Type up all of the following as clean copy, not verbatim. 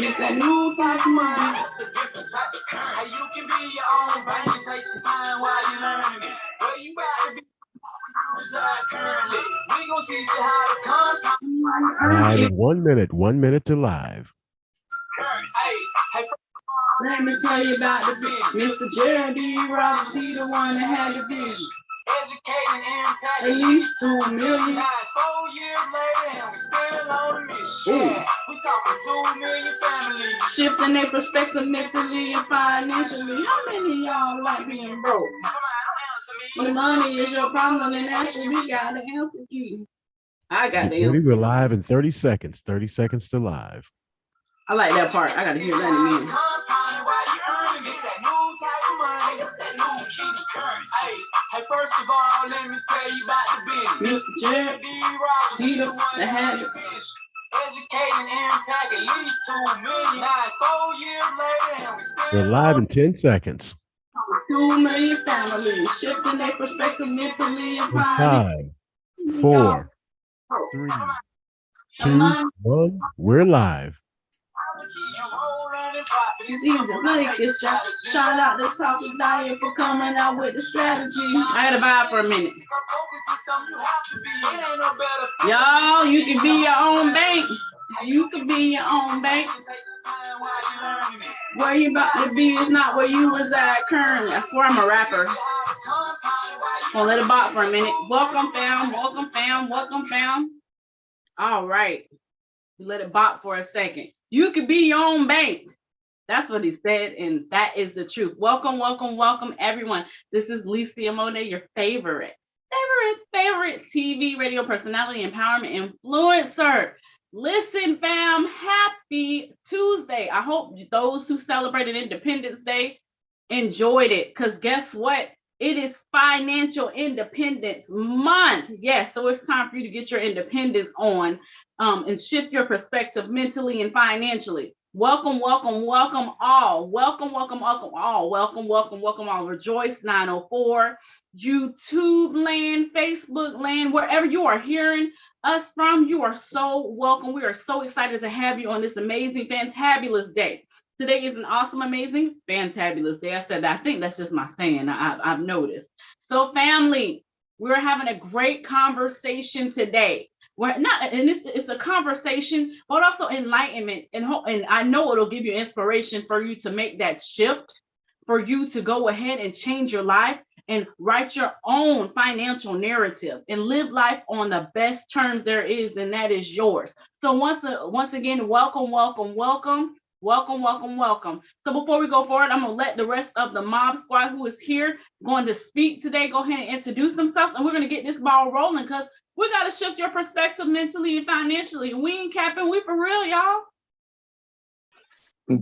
It's that new type of money. It's a different type of currency. You can be your own bank and take the time while you're learning it. Where you at to be currently. We gonna teach you how to compound. Live 1 minute to live. Hey, let me tell you about the big Mr. Jerry B. Rogers, he the one that had the vision. Educating impact at least 2 million. 4 years later, and we still on a mission. Yeah, we talking 2 million families. Shifting their perspective mentally and financially. How many of y'all like being broke? When money is your problem, then actually we got the answer key. I got the answer. We're live in 30 seconds. 30 seconds to live. I like that part. I got to hear that in a minute. Hey, first of all, let me tell you about the business. Mr. Jerry B. Rogers, he the one that had the business. Educating impact at least 2 million. Now it's 4 years later, and we still. We're live in 10 seconds. 2 million families shifting their perspective mentally and 5, 4, 3, 2, 1. We're live. It's easy to make this shot. Shout out to Talk Diet for coming out with the strategy. I had to vibe for a minute. Y'all, you can be your own bank. You can be your own bank. Where you about to be is not where you reside currently. I swear I'm a rapper. Gonna let it bop for a minute. Welcome, fam. Welcome, fam. Welcome, fam. All right. Let it bop for a second. You could be your own bank. That's what he said, and that is the truth. Welcome, welcome, welcome, everyone. This is Licia Monet, your favorite TV, radio personality, empowerment influencer. Listen, fam, happy Tuesday. I hope those who celebrated Independence Day enjoyed it, because guess what? It is Financial Independence Month. Yes, so it's time for you to get your independence on and shift your perspective mentally and financially. Welcome, welcome, welcome all. Welcome, welcome, welcome all. Welcome, welcome, welcome all. Rejoice 904, YouTube land, Facebook land, wherever you are hearing us from, you are so welcome. We are so excited to have you on this amazing, fantabulous day. Today is an awesome, amazing, fantabulous day. I said that. I think that's just my saying. I've noticed. So family, we're having a great conversation today. We're not, and it's a conversation, but also enlightenment. And I know it'll give you inspiration for you to make that shift, for you to go ahead and change your life and write your own financial narrative and live life on the best terms there is, and that is yours. So once again, welcome, welcome, welcome. Welcome, welcome, welcome. So before we go forward, I'm going to let the rest of the mob squad who is here going to speak today go ahead and introduce themselves, and we're going to get this ball rolling, because we got to shift your perspective mentally and financially. We ain't capping, we for real, y'all.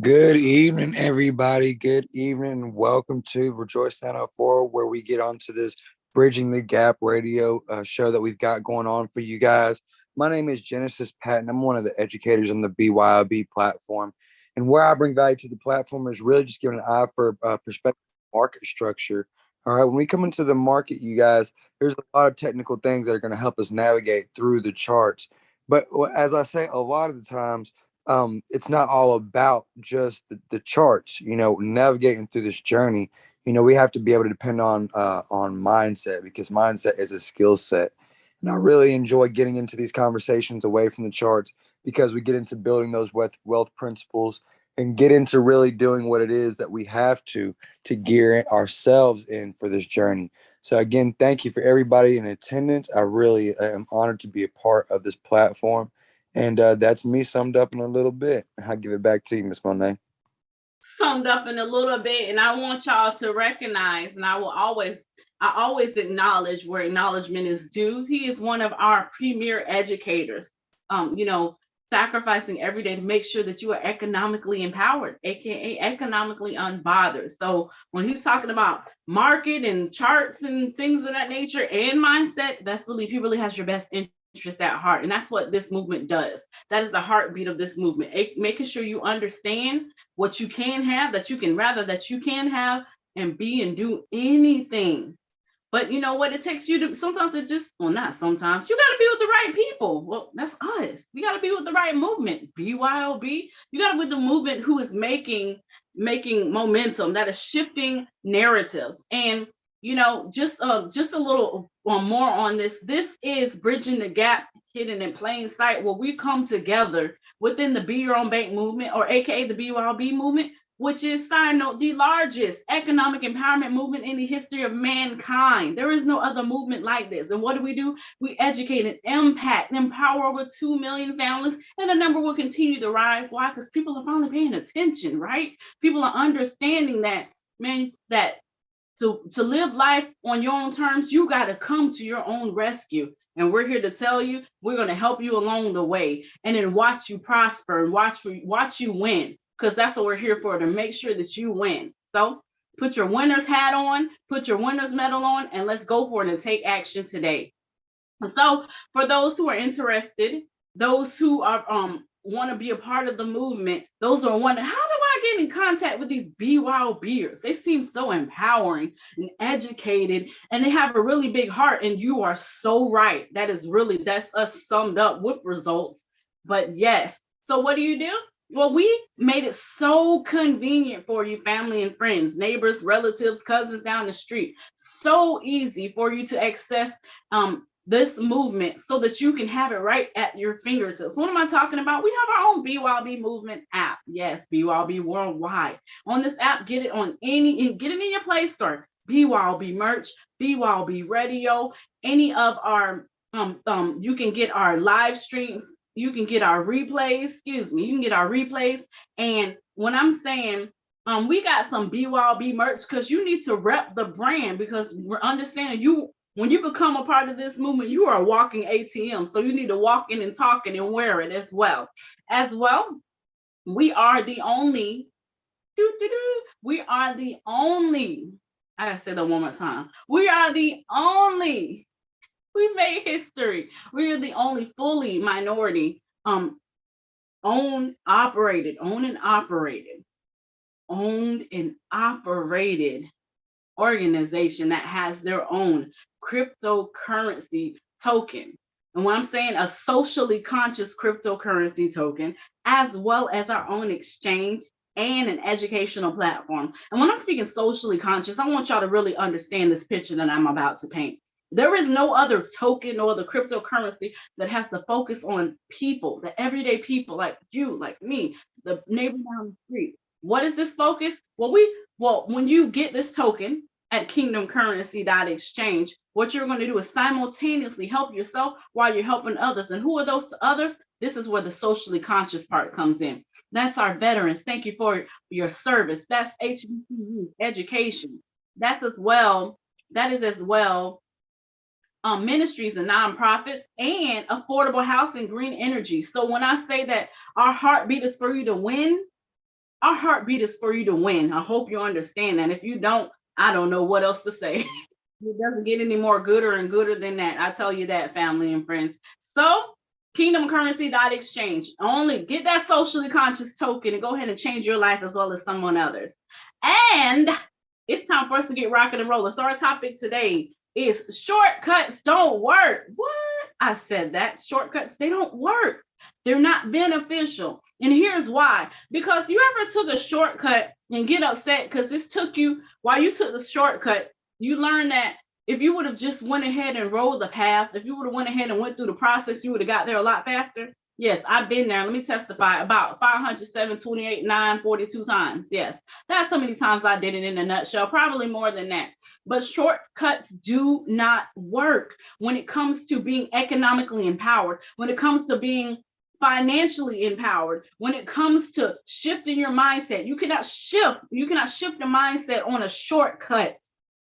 Good evening, everybody. Good evening. Welcome to Rejoice 904, where we get onto this Bridging the Gap radio show that we've got going on for you guys. My name is Genesis Patton. I'm one of the educators on the BYOB platform. And where I bring value to the platform is really just giving an eye for perspective market structure. All right, when we come into the market, you guys, there's a lot of technical things that are going to help us navigate through the charts. But as I say, a lot of the times, it's not all about just the charts, navigating through this journey. We have to be able to depend on mindset, because mindset is a skill set. And I really enjoy getting into these conversations away from the charts, because we get into building those wealth principles and get into really doing what it is that we have to gear ourselves in for this journey. So again, thank you for everybody in attendance. I really am honored to be a part of this platform. And that's me summed up in a little bit. I'll give it back to you, Ms. Monet. Summed up in a little bit. And I want y'all to recognize, and I always acknowledge where acknowledgement is due. He is one of our premier educators, sacrificing every day to make sure that you are economically empowered, aka economically unbothered. So when he's talking about market and charts and things of that nature and mindset, he really has your best interest at heart. And that's what this movement does. That is the heartbeat of this movement, making sure you understand what you can have, that you can have and be and do anything But you know what it takes you to, sometimes it just, well, not sometimes, you got to be with the right people. Well, that's us. We got to be with the right movement. BYOB, you got to be with the movement who is making momentum, that is shifting narratives. And, you know, just a little more on this. This is Bridging the Gap, hidden in plain sight, where we come together within the Be Your Own Bank movement, or AKA the BYOB movement, which is, side note, the largest economic empowerment movement in the history of mankind. There is no other movement like this. And what do? We educate and impact, empower over 2 million families, and the number will continue to rise. Why? Because people are finally paying attention, right? People are understanding that, man, that to live life on your own terms, you got to come to your own rescue. And we're here to tell you, we're going to help you along the way, and then watch you prosper and watch you win. Because that's what we're here for, to make sure that you win. So put your winner's hat on, put your winner's medal on, and let's go for it and take action today. So for those who are interested, those who are want to be a part of the movement, those who are wondering, how do I get in contact with these BYOBers? They seem so empowering and educated, and they have a really big heart. And you are so right. That's us summed up with results. But yes, so what do? Well, we made it so convenient for you, family and friends, neighbors, relatives, cousins down the street. So easy for you to access this movement so that you can have it right at your fingertips. What am I talking about? We have our own BYOB movement app. Yes, BYOB worldwide. On this app, get it in your Play Store. BYOB merch, BYOB radio, any of our you can get our live streams. You can get our replays, you can get our replays. And when I'm saying we got some BYOB merch, because you need to rep the brand, because we're understanding when you become a part of this movement, you are a walking ATM. So you need to walk in and talk and wear it as well. We are the only, I gotta say that one more time. We made history. We are the only fully minority owned and operated organization that has their own cryptocurrency token. And when I'm saying a socially conscious cryptocurrency token, as well as our own exchange and an educational platform. And when I'm speaking socially conscious, I want y'all to really understand this picture that I'm about to paint. There is no other token or the cryptocurrency that has to focus on people, the everyday people like you, like me, the neighbor down the street. What is this focus? Well, when you get this token at kingdomcurrency.exchange, what you're going to do is simultaneously help yourself while you're helping others. And who are those others? This is where the socially conscious part comes in. That's our veterans. Thank you for your service. That's HBCU education. That is as well ministries and nonprofits, and affordable housing, green energy. So when I say that our heartbeat is for you to win, our heartbeat is for you to win. I hope you understand that. If you don't, I don't know what else to say. It doesn't get any more gooder and gooder than that. I tell you that, family and friends. So kingdomcurrency.exchange. Only get that socially conscious token and go ahead and change your life as well as someone others. And it's time for us to get rocking and rolling. So our topic today is shortcuts don't work. What? I said that. Shortcuts, they don't work. They're not beneficial. And here's why. Because you ever took a shortcut and get upset because while you took the shortcut, you learned that if you would have just went ahead and rode the path, if you would have went ahead and went through the process, you would have got there a lot faster. Yes, I've been there. Let me testify about 507, 28, 9, 42 times. Yes, that's how many times I did it in a nutshell, probably more than that. But shortcuts do not work when it comes to being economically empowered, when it comes to being financially empowered, when it comes to shifting your mindset. You cannot shift the mindset on a shortcut,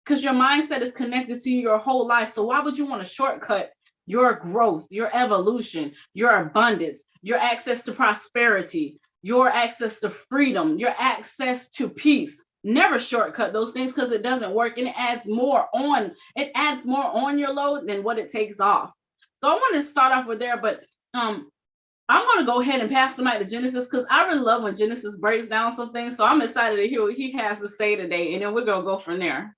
because your mindset is connected to your whole life. So why would you want to shortcut your growth, your evolution, your abundance, your access to prosperity, your access to freedom, your access to peace? Never shortcut those things, because it doesn't work, and it adds more on your load than what it takes off. So I want to start off with there, but I'm going to go ahead and pass the mic to Genesis, because I really love when Genesis breaks down some things. So I'm excited to hear what he has to say today, and then we're going to go from there.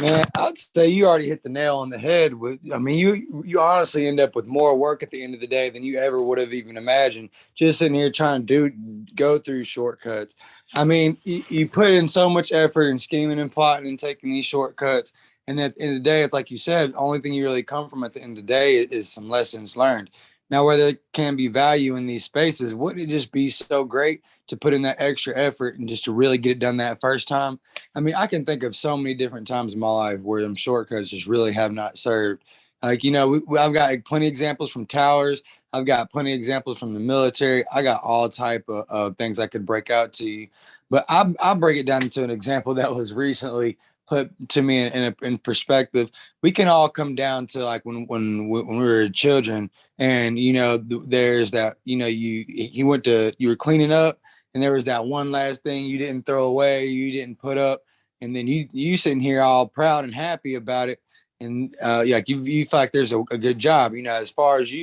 Man, I'd say you already hit the nail on the head. You honestly end up with more work at the end of the day than you ever would have even imagined. Just sitting here trying to go through shortcuts. I mean, you put in so much effort and scheming and plotting and taking these shortcuts, and at the end of the day, it's like you said, the only thing you really come from at the end of the day is some lessons learned. Now, where there can be value in these spaces, wouldn't it just be so great to put in that extra effort and just to really get it done that first time? I mean, I can think of so many different times in my life where them shortcuts just really have not served. Like, I've got plenty of examples from towers. I've got plenty of examples from the military. I got all type of things I could break out to you, but I'll break it down into an example that was recently put to me in perspective. We can all come down to like when we were children, and there's that you were cleaning up, and there was that one last thing you didn't throw away, you didn't put up, and then you sitting here all proud and happy about it, and you feel like there's a good job, as far as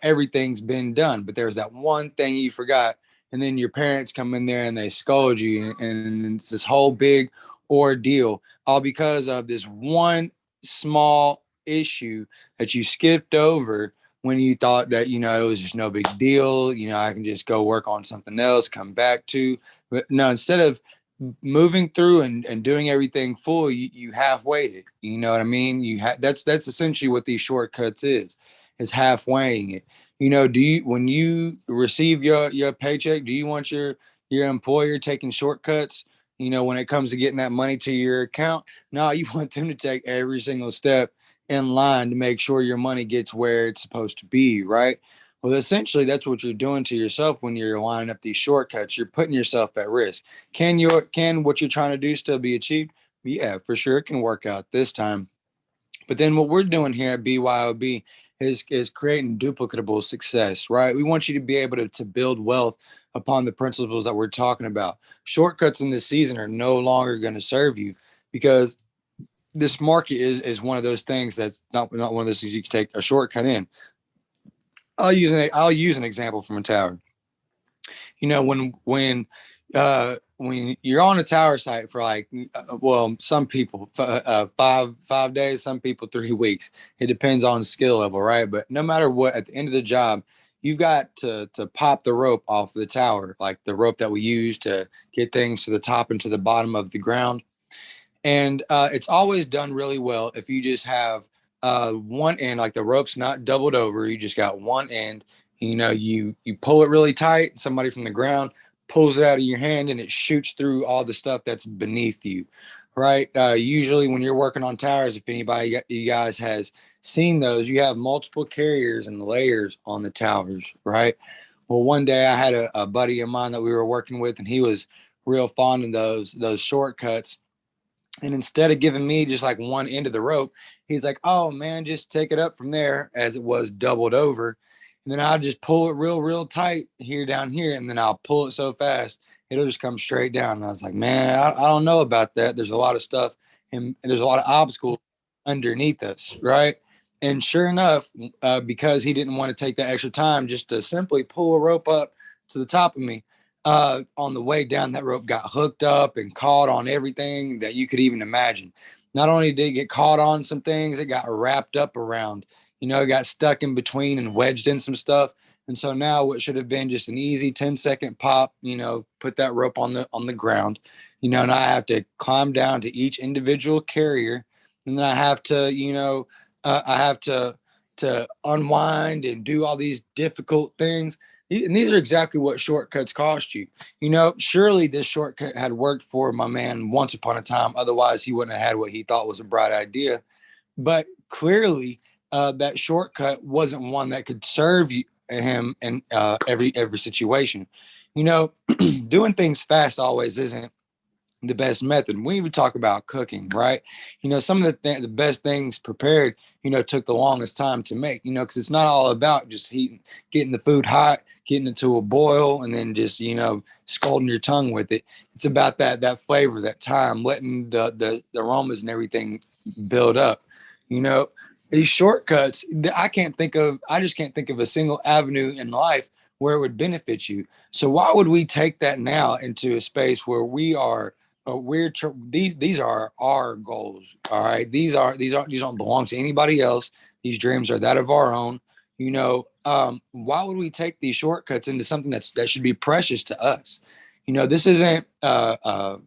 everything's been done, but there's that one thing you forgot, and then your parents come in there and they scold you, and it's this whole big ordeal, all because of this one small issue that you skipped over when you thought that it was just no big deal, I can just go work on something else, come back to. But no, instead of moving through and doing everything full, you half weighted, you know what I mean? That's essentially what these shortcuts is half weighing it. Do you, when you receive your paycheck, do you want your employer taking shortcuts, when it comes to getting that money to your account? No, you want them to take every single step in line to make sure your money gets where it's supposed to be, right? Well, essentially, that's what you're doing to yourself when you're lining up these shortcuts. You're putting yourself at risk. Can what you're trying to do still be achieved? Yeah, for sure, it can work out this time. But then what we're doing here at BYOB is creating duplicatable success, right? We want you to be able to build wealth upon the principles that we're talking about. Shortcuts in this season are no longer going to serve you, because this market is one of those things that's not one of those things you can take a shortcut in. I'll use an example from a tower. When you're on a tower site for like, some people 5 days, some people 3 weeks. It depends on skill level, right? But no matter what, at the end of the job, you've got to pop the rope off the tower, like the rope that we use to get things to the top and to the bottom of the ground. And it's always done really well if you just have one end, like the rope's not doubled over. You just got one end. You pull it really tight. Somebody from the ground pulls it out of your hand, and it shoots through all the stuff that's beneath you, right? Usually, when you're working on towers, if anybody you guys has seen those, you have multiple carriers and layers on the towers, right? Well, one day I had a buddy of mine that we were working with, and he was real fond of those shortcuts. And instead of giving me just like one end of the rope, he's like, "Oh man, just take it up from there," as it was doubled over. And then I'll just pull it real tight here down here. And then I'll pull it so fast, it'll just come straight down. And I was like, man, I don't know about that. There's a lot of stuff, and there's a lot of obstacles underneath us, right? And sure enough, because he didn't want to take that extra time just to simply pull a rope up to the top of me, on the way down, that rope got hooked up and caught on everything that you could even imagine. Not only did it get caught on some things, it got wrapped up around, it got stuck in between and wedged in some stuff. And so now what should have been just an easy 10-second pop, put that rope on the ground, and I have to climb down to each individual carrier. And then I have to, I have to unwind and do all these difficult things. And these are exactly what shortcuts cost you. Surely this shortcut had worked for my man once upon a time. Otherwise, he wouldn't have had what he thought was a bright idea. But clearly, that shortcut wasn't one that could serve him in every situation. Doing things fast always isn't the best method. We even talk about cooking, right? Some of the best things prepared, took the longest time to make, because it's not all about just getting the food hot, getting it to a boil, and then just, scalding your tongue with it. It's about that flavor, that time, letting the aromas and everything build up. These shortcuts, I just can't think of a single avenue in life where it would benefit you. So why would we take that now into a space where we are these are our goals. All right. These don't belong to anybody else. These dreams are that of our own. Why would we take these shortcuts into something that should be precious to us? This isn't like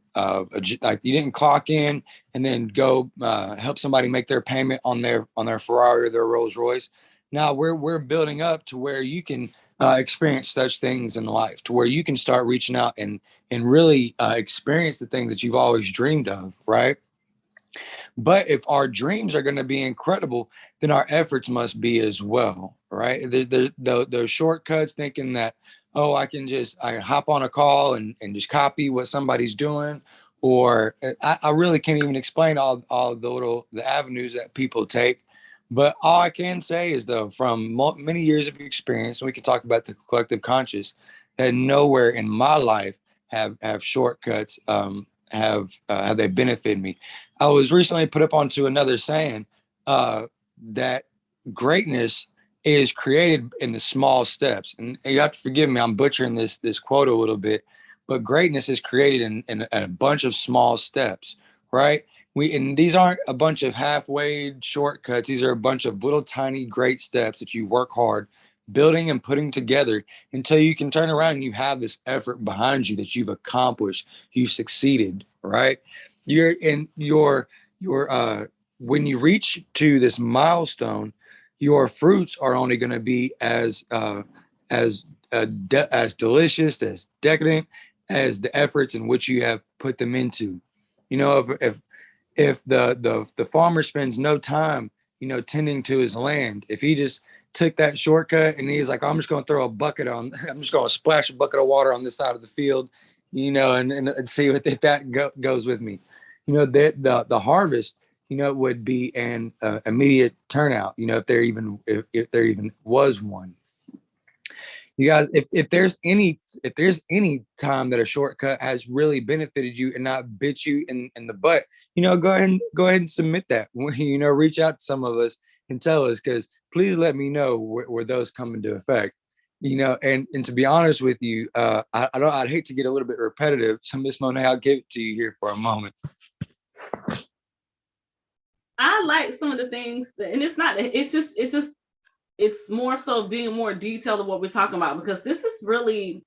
you didn't clock in and then go help somebody make their payment on their Ferrari or their Rolls Royce. Now we're building up to where you can experience such things in life, to where you can start reaching out and really experience the things that you've always dreamed of, right? But if our dreams are going to be incredible, then our efforts must be as well, right? Those shortcuts, thinking that, oh, I hop on a call and just copy what somebody's doing, or I really can't even explain all the avenues that people take. But all I can say is, though, from many years of experience, and we can talk about the collective conscious, that nowhere in my life have shortcuts have they benefited me. I was recently put up onto another saying that greatness is created in the small steps, and you have to forgive me, I'm butchering this quote a little bit, but greatness is created in a bunch of small steps, right? And these aren't a bunch of halfway shortcuts. These are a bunch of little tiny great steps that you work hard building and putting together until you can turn around and you have this effort behind you that you've accomplished, you've succeeded, right? You're in your when you reach to this milestone, your fruits are only going to be as delicious, as decadent as the efforts in which you have put them into. If the farmer spends no time, tending to his land, if he just took that shortcut and he's like, I'm just going to throw a bucket on, I'm just going to splash a bucket of water on this side of the field, and see if that goes with me, the harvest, would be an immediate turnout, if there even was one. You guys, if there's any time that a shortcut has really benefited you and not bit you in the butt, go ahead and submit that. Reach out to some of us and tell us, because please let me know where those come into effect. And to be honest with you, I'd hate to get a little bit repetitive, so Miss Monet, I'll give it to you here for a moment. I like some of the things, and it's more so being more detailed of what we're talking about, because this is really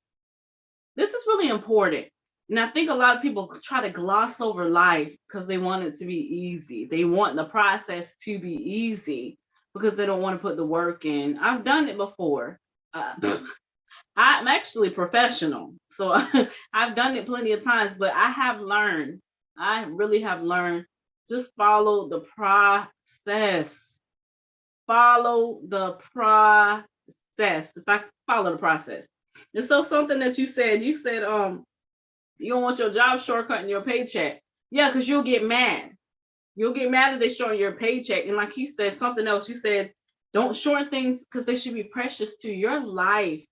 important. And I think a lot of people try to gloss over life because they want it to be easy. They want the process to be easy because they don't want to put the work in. I've done it before. I'm actually professional, so I've done it plenty of times, but I really have learned, just follow the process. Follow the process. If I follow the process. And so something that you said, you don't want your job shortcutting your paycheck. Yeah, because you'll get mad. You'll get mad if they shorten your paycheck. And like you said, something else, you said, don't shorten things because they should be precious to you. Your life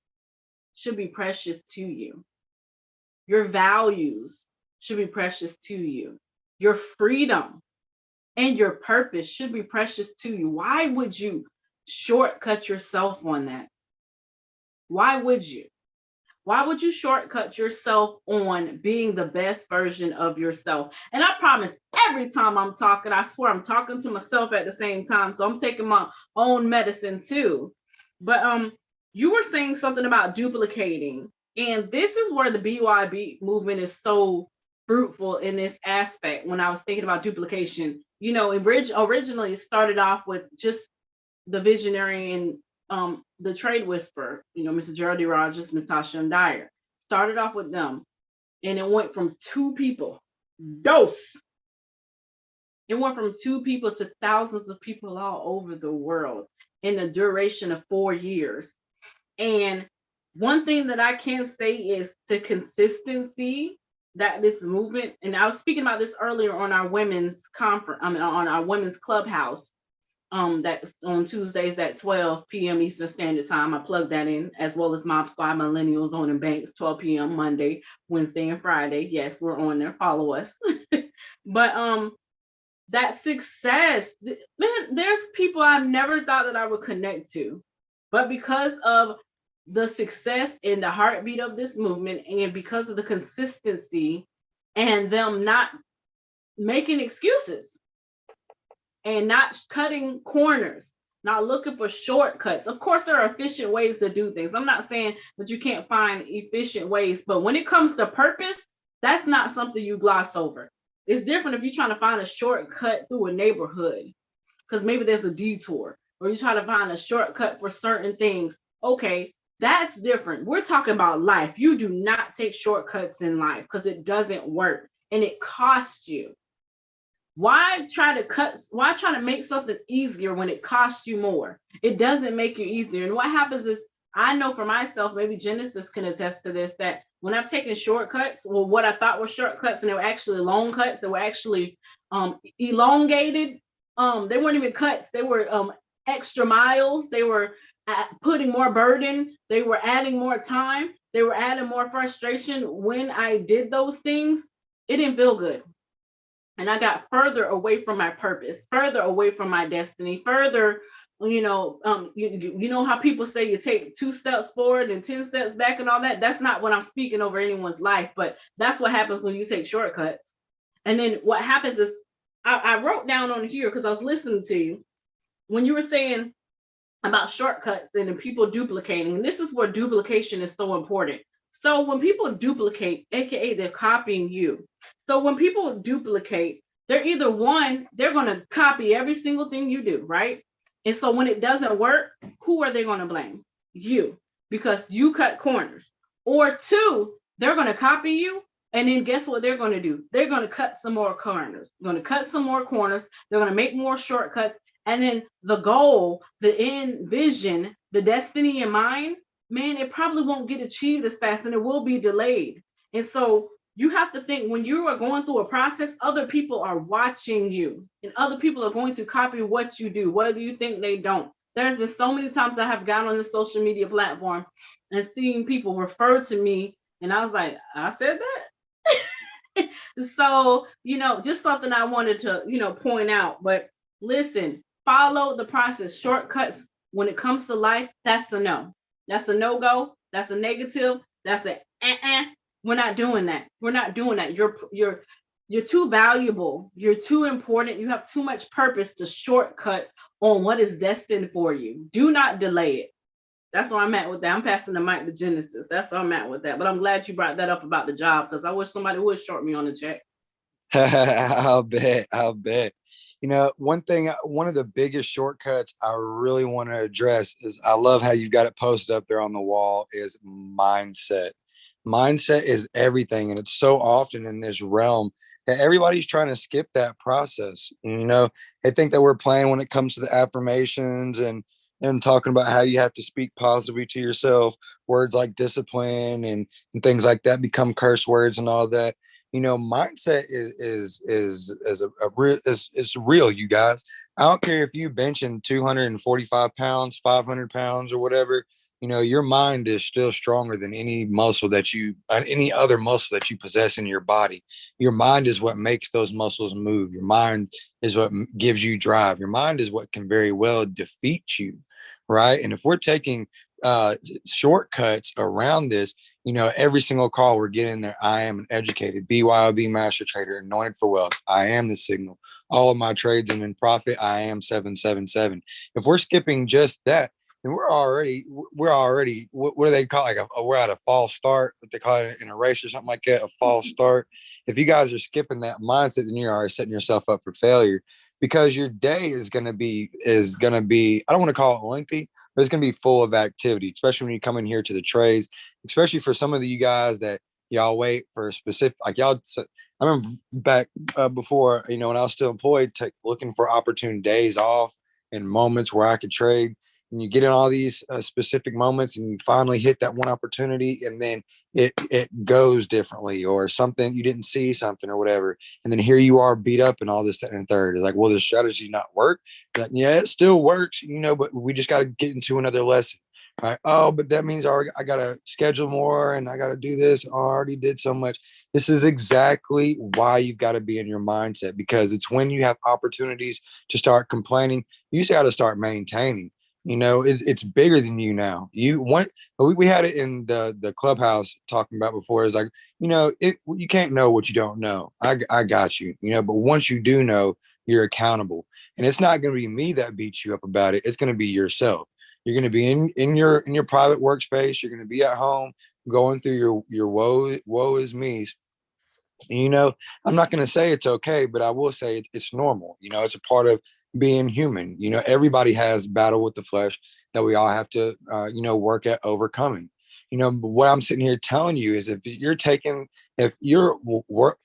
should be precious to you. Your values should be precious to you. Your freedom and your purpose should be precious to you. Why would you shortcut yourself on that? Why would you? Why would you shortcut yourself on being the best version of yourself? And I promise, every time I'm talking, I swear I'm talking to myself at the same time. So I'm taking my own medicine too. But you were saying something about duplicating. And this is where the BYOB movement is so fruitful in this aspect. When I was thinking about duplication, originally it started off with just the visionary and the trade whisperer, Mr. Gerald D. Rogers, Miss Tasha and Dyer. Started off with them, and it went from 2 people, It went from 2 people to thousands of people all over the world in the duration of 4 years. And one thing that I can say is the consistency that this movement, and I was speaking about this earlier on our women's conference, on our women's clubhouse, that's on Tuesdays at 12 p.m. Eastern Standard Time. I plug that in, as well as Mob Squad Millennials on in Banks, 12 p.m. Monday, Wednesday, and Friday. Yes, we're on there. Follow us. But that success, man, there's people I never thought that I would connect to, but because of the success and the heartbeat of this movement, and because of the consistency and them not making excuses and not cutting corners, not looking for shortcuts. Of course, there are efficient ways to do things. I'm not saying that you can't find efficient ways, but when it comes to purpose, that's not something you gloss over. It's different if you're trying to find a shortcut through a neighborhood because maybe there's a detour, or you try to find a shortcut for certain things. Okay, that's different. We're talking about life. You do not take shortcuts in life because it doesn't work and it costs you. Why try to make something easier when it costs you more? It doesn't make it easier. And what happens is, I know for myself, maybe Genesis can attest to this, that when I've taken shortcuts, well, what I thought were shortcuts, and they were actually long cuts, they were actually elongated. They weren't even cuts. They were extra miles. They were putting more burden. They were adding more time. They were adding more frustration. When I did those things, it didn't feel good. And I got further away from my purpose, further away from my destiny, further, you know how people say you take 2 steps forward and 10 steps back and all that. That's not what I'm speaking over anyone's life, but that's what happens when you take shortcuts. And then what happens is, I wrote down on here because I was listening to you when you were saying about shortcuts and people duplicating. And this is where duplication is so important. So when people duplicate, AKA they're copying you. So when people duplicate, they're either they're going to copy every single thing you do, right? And so when it doesn't work, who are they going to blame? You, because you cut corners. Or 2, they're going to copy you. And then guess what they're going to do? They're going to cut some more corners. They're going to cut some more corners. They're going to make more shortcuts. And then the goal, the end vision, the destiny in mind, man, it probably won't get achieved as fast and it will be delayed. And so you have to think, when you are going through a process, other people are watching you and other people are going to copy what you do, whether you think they don't. There's been so many times I have gotten on the social media platform and seeing people refer to me, and I was like, I said that. So, just something I wanted to, point out. But listen, follow the process. Shortcuts when it comes to life, that's a no. That's a no-go. That's a negative. That's a We're not doing that. We're not doing that. You're too valuable. You're too important. You have too much purpose to shortcut on what is destined for you. Do not delay it. That's where I'm at with that. I'm passing the mic to Genesis. That's where I'm at with that. But I'm glad you brought that up about the job, because I wish somebody would short me on the check. I'll bet. One of the biggest shortcuts I really want to address is, I love how you've got it posted up there on the wall, is mindset. Mindset is everything. And it's so often in this realm that everybody's trying to skip that process. They think that we're playing when it comes to the affirmations and talking about how you have to speak positively to yourself. Words like discipline and things like that become curse words and all that. Mindset is real, you guys. I don't care if you benching 245 pounds, 500 pounds or whatever. Your mind is still stronger than any other muscle that you possess in your body. Your mind is what makes those muscles move. Your mind is what gives you drive. Your mind is what can very well defeat you, right? And if we're taking shortcuts around this, every single call we're getting there, I am an educated BYOB master trader, anointed for wealth. I am the signal. All of my trades and in profit, I am 777. If we're skipping just that, and we're already, what do they call it? We're at a false start, what they call it in a race or something like that, a false start. If you guys are skipping that mindset, then you're already setting yourself up for failure, because your day is going to be, I don't want to call it lengthy, but it's going to be full of activity, especially when you come in here to the trades, especially for some of you guys that y'all wait for a specific, like y'all, I remember back before, when I was still employed, looking for opportune days off and moments where I could trade. And you get in all these specific moments and you finally hit that one opportunity, and then it goes differently, or something, you didn't see something or whatever. And then here you are beat up and all this, that, and third. It's like, well, the strategy not work. Like, yeah, it still works, but we just got to get into another lesson. Right. Oh, but that means I got to schedule more and I got to do this. Oh, I already did so much. This is exactly why you've got to be in your mindset, because it's when you have opportunities to start complaining, you just got to start maintaining. It's bigger than you now. We had it in the clubhouse talking about before. Is like, you can't know what you don't know. I got you, but once you do know, you're accountable. And it's not going to be me that beats you up about it. It's going to be yourself. You're going to be in your private workspace. You're going to be at home going through your woe is me's. I'm not going to say it's okay, but I will say it's normal. It's a part of being human. Everybody has battle with the flesh that we all have to, work at overcoming. But what I'm sitting here telling you is if you're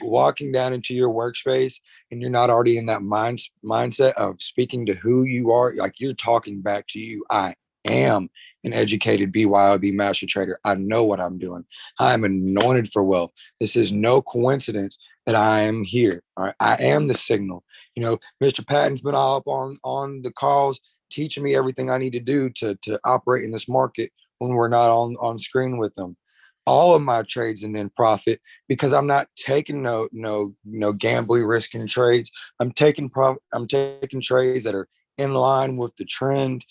walking down into your workspace and you're not already in that mindset of speaking to who you are, like you're talking back to you. I am an educated BYOB master trader. I know what I'm doing. I am anointed for wealth. This is no coincidence that I am here. All right. I am the signal. Mr. Patton's been all up on the calls, teaching me everything I need to do to operate in this market when we're not on screen with them. All of my trades and in profit because I'm not taking no gambling, risking trades. I'm taking trades that are in line with the trend,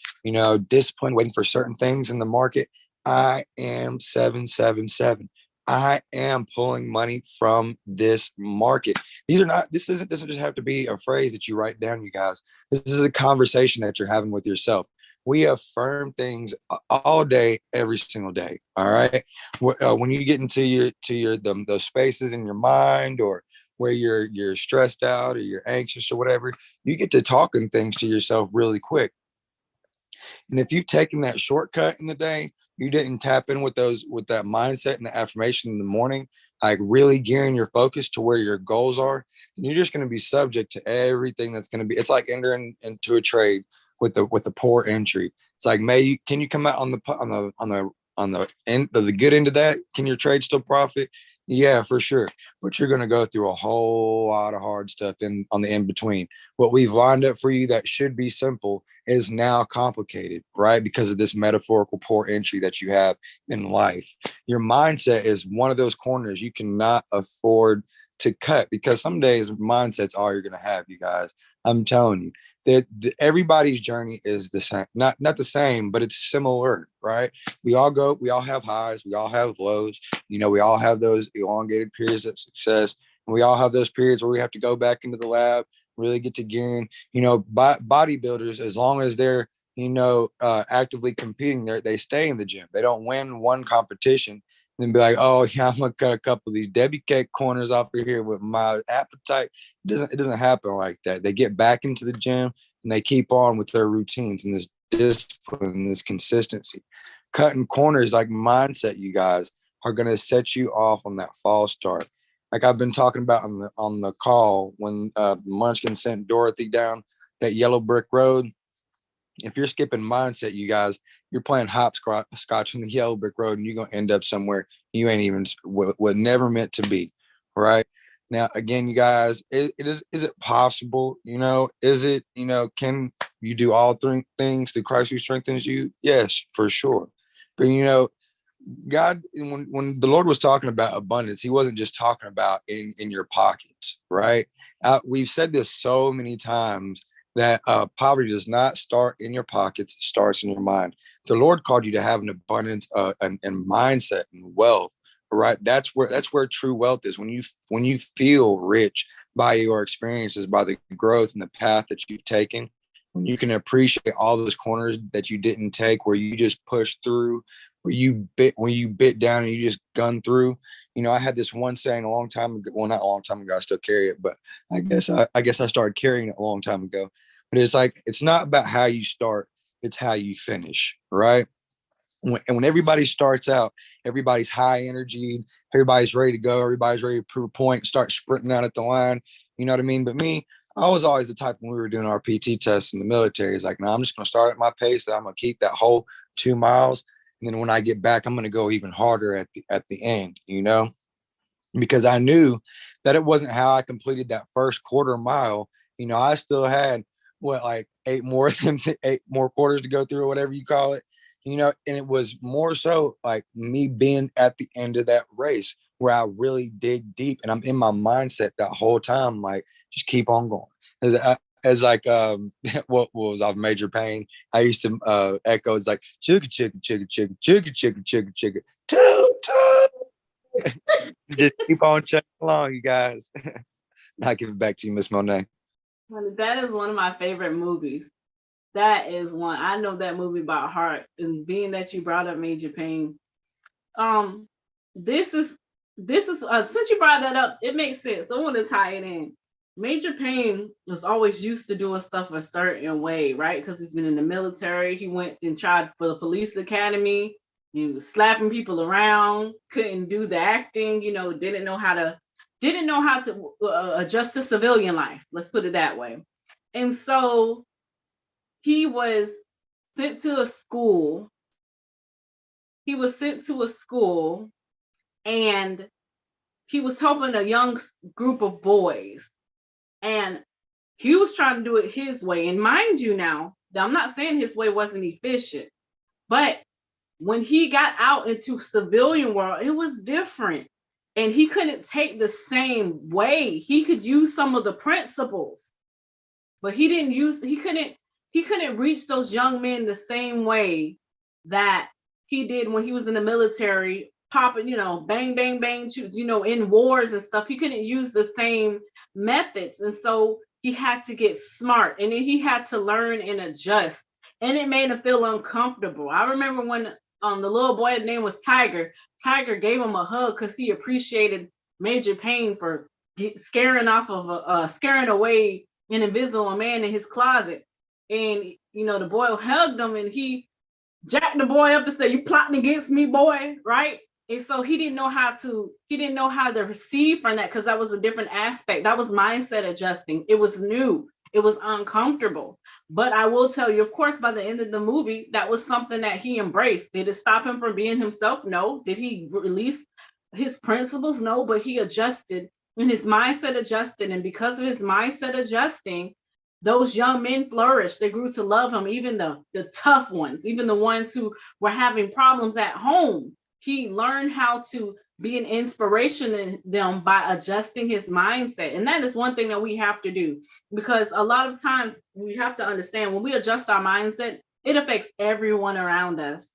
discipline, waiting for certain things in the market. I am 777. I am pulling money from this market. This doesn't just have to be a phrase that you write down, you guys. This is a conversation that you're having with yourself. We affirm things all day, every single day. All right. When you get into those spaces in your mind or where you're stressed out or you're anxious or whatever, you get to talking things to yourself really quick. And if you've taken that shortcut in the day, you didn't tap in with that mindset and the affirmation in the morning, like really gearing your focus to where your goals are, then you're just going to be subject to everything that's going to be. It's like entering into a trade with a poor entry. It's like, can you come out on the end of the good end of that? Can your trade still profit? Yeah, for sure. But you're going to go through a whole lot of hard stuff on the in between. What we've lined up for you that should be simple is now complicated, right? Because of this metaphorical poor entry that you have in life. Your mindset is one of those corners you cannot afford to cut because some days mindset's all you're going to have, you guys. I'm telling you that everybody's journey is the same, not the same, but it's similar, right? We all have highs, we all have lows. We all have those elongated periods of success. And we all have those periods where we have to go back into the lab, really get to gearing. Bodybuilders, as long as they're, actively competing, they stay in the gym. They don't win one competition and then be like, oh yeah, I'm gonna cut a couple of these Debbie cake corners off of here with my appetite. It doesn't happen like that. They get back into the gym and they keep on with their routines and this discipline, this consistency. Cutting corners like mindset, you guys, are going to set you off on that false start. Like I've been talking about on the call when Munchkin sent Dorothy down that yellow brick road. If you're skipping mindset, you guys, you're playing hopscotch on the yellow brick road and you're going to end up somewhere you ain't even what never meant to be. Right now, again, you guys, is it possible? Is it, can you do all three things through Christ who strengthens you? Yes, for sure. But God, when the Lord was talking about abundance, he wasn't just talking about in your pockets, right? We've said this so many times that poverty does not start in your pockets, it starts in your mind. The Lord called you to have an abundance and mindset and wealth, right? That's where true wealth is. When you feel rich by your experiences, by the growth and the path that you've taken, when you can appreciate all those corners that you didn't take, where you just pushed through, where you bit down and you just gunned through. I had this one saying a long time ago. Well, not a long time ago. I still carry it, but I guess I started carrying it a long time ago. But it's like, it's not about how you start, it's how you finish, right? When everybody starts out, everybody's high energy, everybody's ready to go, everybody's ready to prove a point, start sprinting out at the line. You know what I mean? But me, I was always the type when we were doing our PT tests in the military, it's like, no, I'm just going to start at my pace. That I'm going to keep that whole 2 miles. And then when I get back, I'm going to go even harder at the end, because I knew that it wasn't how I completed that first quarter mile. I still had like 8 more quarters to go through or whatever you call it, and it was more so like me being at the end of that race where I really dig deep and I'm in my mindset that whole time, like, just keep on going. It's like what was off Major Pain? I used to echo. It's like chugga chugga chugga chugga chugga chugga chugga chugga toot toot. Just keep on chugging along, you guys. I'll give it back to you, Miss Monet. That is one of my favorite movies. That is one. I know that movie by heart. And being that you brought up Major Pain, this is since you brought that up, it makes sense. I want to tie it in. Major Payne was always used to doing stuff a certain way, right? Because he's been in the military. He went and tried for the police academy. He was slapping people around, couldn't do the acting, didn't know how to adjust to civilian life. Let's put it that way. And so he was sent to a school. And he was helping a young group of boys. And he was trying to do it his way. And mind you now, I'm not saying his way wasn't efficient, but when he got out into civilian world, it was different. And he couldn't take the same way. He could use some of the principles, but he couldn't reach those young men the same way that he did when he was in the military, popping, bang, bang, bang, in wars and stuff. He couldn't use the same methods. And so he had to get smart, and then he had to learn and adjust. And it made him feel uncomfortable. I remember when the little boy, his name was Tiger. Tiger gave him a hug because he appreciated Major Payne for scaring away an invisible man in his closet. And the boy hugged him, and he jacked the boy up and said, "You plotting against me, boy," right? And so he didn't know how to receive from that, because that was a different aspect. That was mindset adjusting. It was new. It was uncomfortable. But I will tell you, of course, by the end of the movie, that was something that he embraced. Did it stop him from being himself? No. Did he release his principles? No, but he adjusted, and his mindset adjusted. And because of his mindset adjusting, those young men flourished. They grew to love him, even the tough ones, even the ones who were having problems at home. He learned how to be an inspiration in them by adjusting his mindset. And that is one thing that we have to do, because a lot of times we have to understand, when we adjust our mindset, it affects everyone around us.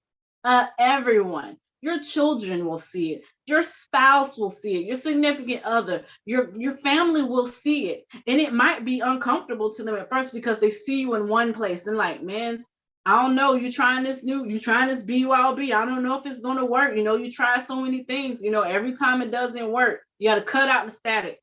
Everyone. Your children will see it. Your spouse will see it. Your significant other, your family will see it. And it might be uncomfortable to them at first, because they see you in one place and like, man, I don't know, you trying this BYOB. I don't know if it's going to work. You try so many things, every time it doesn't work. You got to cut out the static,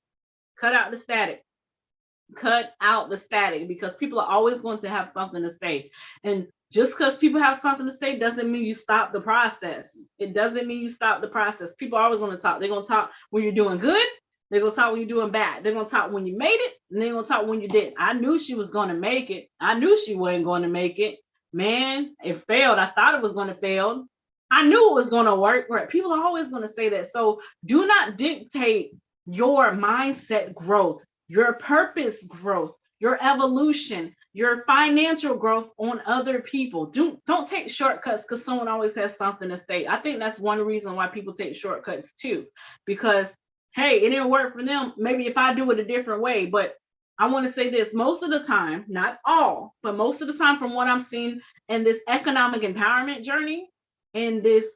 because people are always going to have something to say. And just because people have something to say doesn't mean you stop the process. It doesn't mean you stop the process. People are always going to talk. They're going to talk when you're doing good. They're going to talk when you're doing bad. They're going to talk when you made it, and they're going to talk when you didn't. I knew she was going to make it. I knew she wasn't going to make it. Man, it failed. I thought it was going to fail. I knew it was going to work. Right? People are always going to say that. So do not dictate your mindset growth, your purpose growth, your evolution, your financial growth on other people. Don't take shortcuts because someone always has something to say. I think that's one reason why people take shortcuts too, because, hey, it didn't work for them. Maybe if I do it a different way. But I want to say this, most of the time, not all, but most of the time, from what I'm seeing in this economic empowerment journey, and this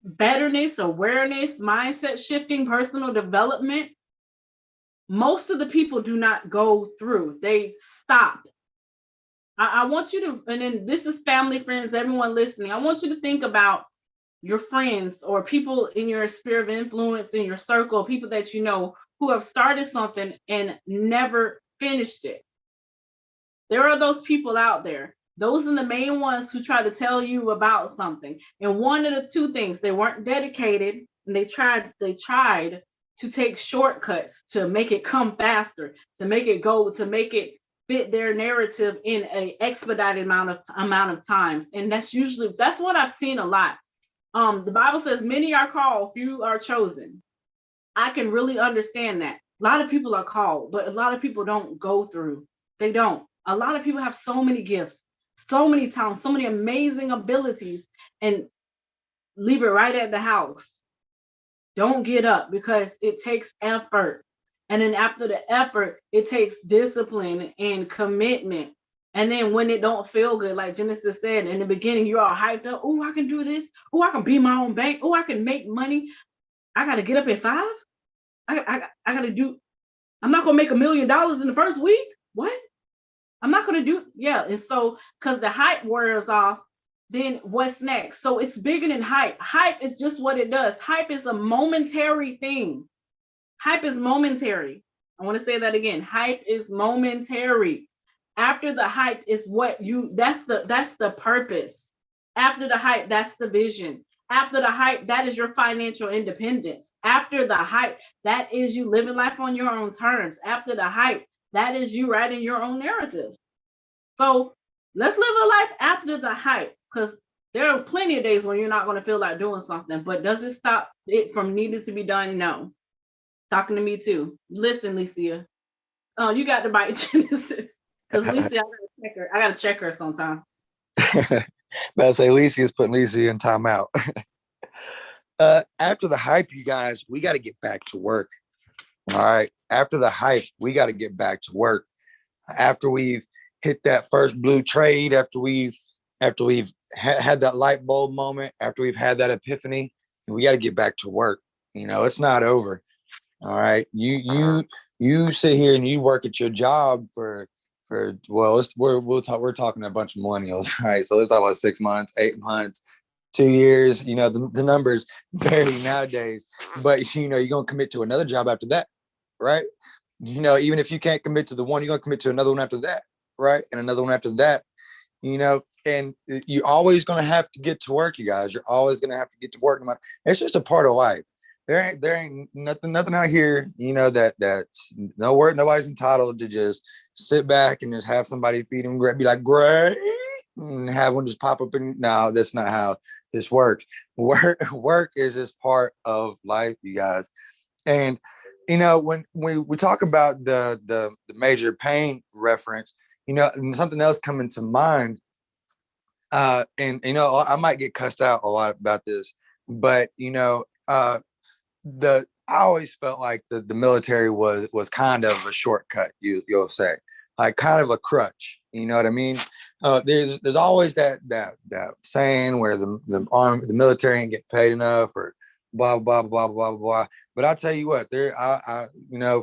betterness, awareness, mindset shifting, personal development, most of the people do not go through. They stop. I want you to, and then this is family, friends, everyone listening. I want you to think about your friends or people in your sphere of influence, in your circle, people that you know who have started something and never finished it. There are those people out there. Those are the main ones who try to tell you about something. And one of the two things, they weren't dedicated, and they tried to take shortcuts to make it come faster, to make it go, to make it fit their narrative in an expedited amount of times. And that's what I've seen a lot. The Bible says many are called, few are chosen. I can really understand that. A lot of people are called, but a lot of people don't go through. They don't. A lot of people have so many gifts, so many talents, so many amazing abilities, and leave it right at the house. Don't get up, because it takes effort. And then after the effort, it takes discipline and commitment. And then when it don't feel good, like Genesis said, in the beginning, you're all hyped up. Oh, I can do this. Oh, I can be my own bank. Oh, I can make money. I got to get up at 5. I got to do, I'm not going to make $1 million in the first week. What? I'm not going to do, yeah. And so, because the hype wears off, then what's next? So it's bigger than hype. Hype is just what it does. Hype is a momentary thing. Hype is momentary. I want to say that again. Hype is momentary. After the hype is that's the purpose. After the hype, that's the vision. After the hype, that is your financial independence. After the hype, that is you living life on your own terms. After the hype, that is you writing your own narrative. So let's live a life after the hype, because there are plenty of days when you're not going to feel like doing something, but does it stop it from needing to be done? No. Talking to me too. Listen, Licia. Oh, you got to bite Genesis. Because Licia, I gotta check her sometime. But say Licia's putting Licia in timeout. After the hype, you guys, we got to get back to work. All right. After the hype, we got to get back to work. After we've hit that first blue trade, after we've had that light bulb moment, after we've had that epiphany, we got to get back to work. You know, it's not over. All right. You sit here and you work at your job for well, we're talking a bunch of millennials, right? So let's talk about 6 months, 8 months, 2 years. You know, the numbers vary nowadays, but you know, you're gonna commit to another job after that, right? You know, even if you can't commit to the one, you're gonna commit to another one after that, right? And another one after that, you know, and you're always gonna have to get to work, you guys. You're always gonna have to get to work. It's just a part of life. There ain't nothing out here, you know, that's nobody's entitled to just sit back and just have somebody feed them, be like, great, and have one just pop up. And no, that's not how this works. Work is just part of life, you guys. And you know, when we talk about the major pain reference, you know, something else coming to mind. And you know, I might get cussed out a lot about this, but you know, I always felt like the military was kind of a shortcut, you'll say, like kind of a crutch. You know what I mean? There's always that saying where the military ain't get paid enough, or blah blah blah blah blah. But I tell you what, I you know,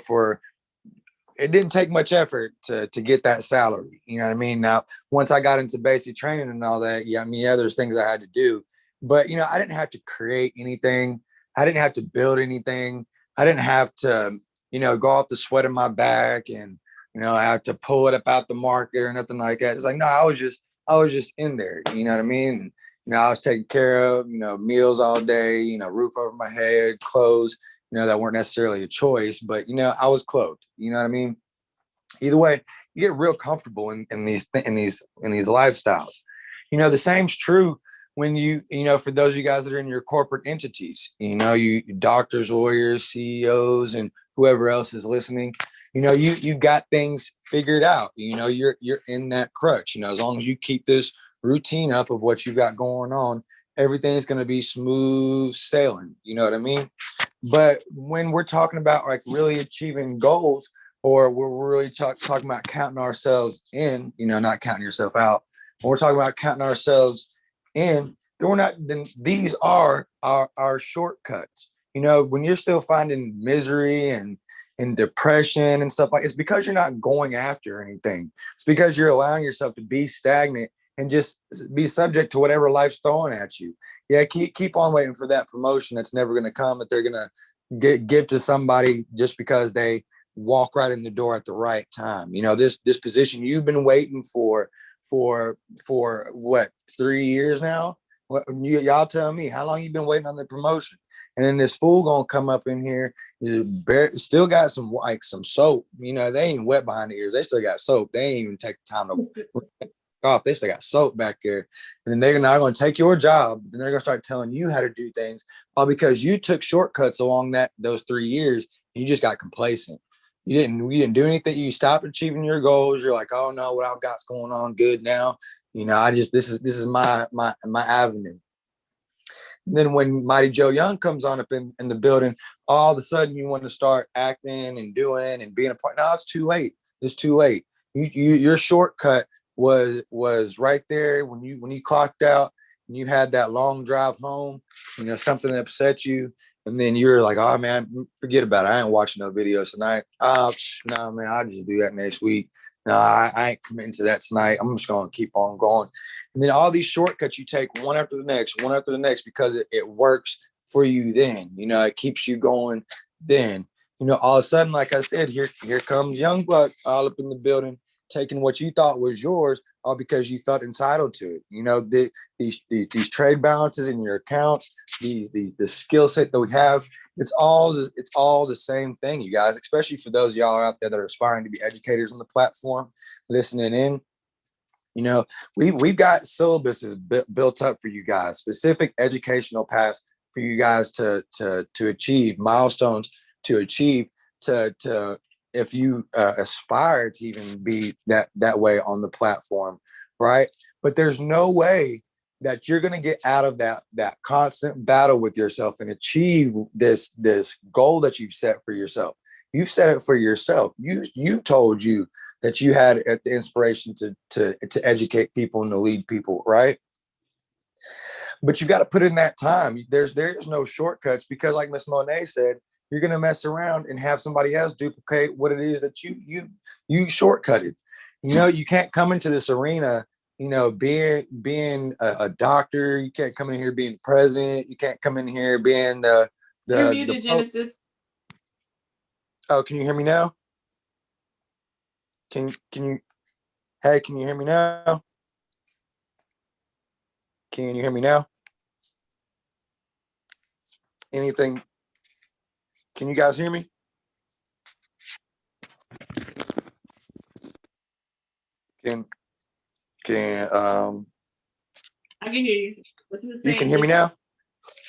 it didn't take much effort to get that salary. You know what I mean? Now, once I got into basic training and all that, yeah, I mean, yeah, there's things I had to do, but you know, I didn't have to create anything. I didn't have to build anything. I didn't have to, you know, go off the sweat of my back and, you know, I have to pull it up out the market or nothing like that. It's like, no, I was just in there. You know what I mean? And, you know, I was taken care of, you know, meals all day, you know, roof over my head, clothes, you know, that weren't necessarily a choice, but, you know, I was clothed. You know what I mean? Either way, you get real comfortable in these lifestyles. You know, the same's true when you know, for those of you guys that are in your corporate entities, you know, you doctors, lawyers, CEOs, and whoever else is listening, you know, you've got things figured out. You know, you're in that crutch. You know, as long as you keep this routine up of what you've got going on, everything's going to be smooth sailing. You know what I mean? But when we're talking about like really achieving goals, or we're really talking about counting ourselves in, you know, not counting yourself out. When we're talking about counting ourselves in, then these are our shortcuts. You know, when you're still finding misery and depression and stuff like, it's because you're not going after anything. It's because you're allowing yourself to be stagnant and just be subject to whatever life's throwing at you. Yeah, keep on waiting for that promotion that's never going to come, that they're going to give to somebody just because they walk right in the door at the right time. You know, this position you've been waiting for what, 3 years now? Y'all tell me, how long you been waiting on the promotion? And then this fool gonna come up in here, still got some soap. You know, they ain't wet behind the ears. They still got soap. They ain't even take the time to off. They still got soap back there. And then they're not going to take your job. Then they're going to start telling you how to do things, all because you took shortcuts along those 3 years. And you just got complacent. You didn't do anything. You stopped achieving your goals. You're like, oh no, what I've got's going on good now. You know, this is my avenue. And then when Mighty Joe Young comes on up in the building, all of a sudden you want to start acting and doing and being a part. No, it's too late. It's too late. Your shortcut was right there when you clocked out and you had that long drive home, something that upset you. And then you're like, oh man, forget about it. I ain't watching no videos tonight. No, man, I'll just do that next week. No, I ain't committing to that tonight. I'm just going to keep on going. And then all these shortcuts you take one after the next, because it works for you then. It keeps you going then. All of a sudden, like I said, here comes Young Buck all up in the building, taking what you thought was yours, all because you felt entitled to it. These trade balances in your accounts, the skill set that we have, it's all the same thing, you guys, especially for those of y'all out there that are aspiring to be educators on the platform, listening in. We've got syllabuses built up for you guys, specific educational paths for you guys to achieve, milestones to achieve, to if you aspire to even be that way on the platform, right? But there's no way that you're going to get out of that constant battle with yourself and achieve this goal that you've set for yourself. You've set it for yourself. You told you that you had the inspiration to educate people and to lead people, right? But you've got to put in that time. There's no shortcuts, because like Miss Monet said, you're going to mess around and have somebody else duplicate what it is that you shortcutted. You can't come into this arena, being a doctor. You can't come in here being the president. You can't come in here being the Genesis. Oh, can you hear me now? Can you? Hey, can you hear me now? Can you hear me now? Anything? Can you guys hear me? I can hear you. What you were saying, you can hear me now?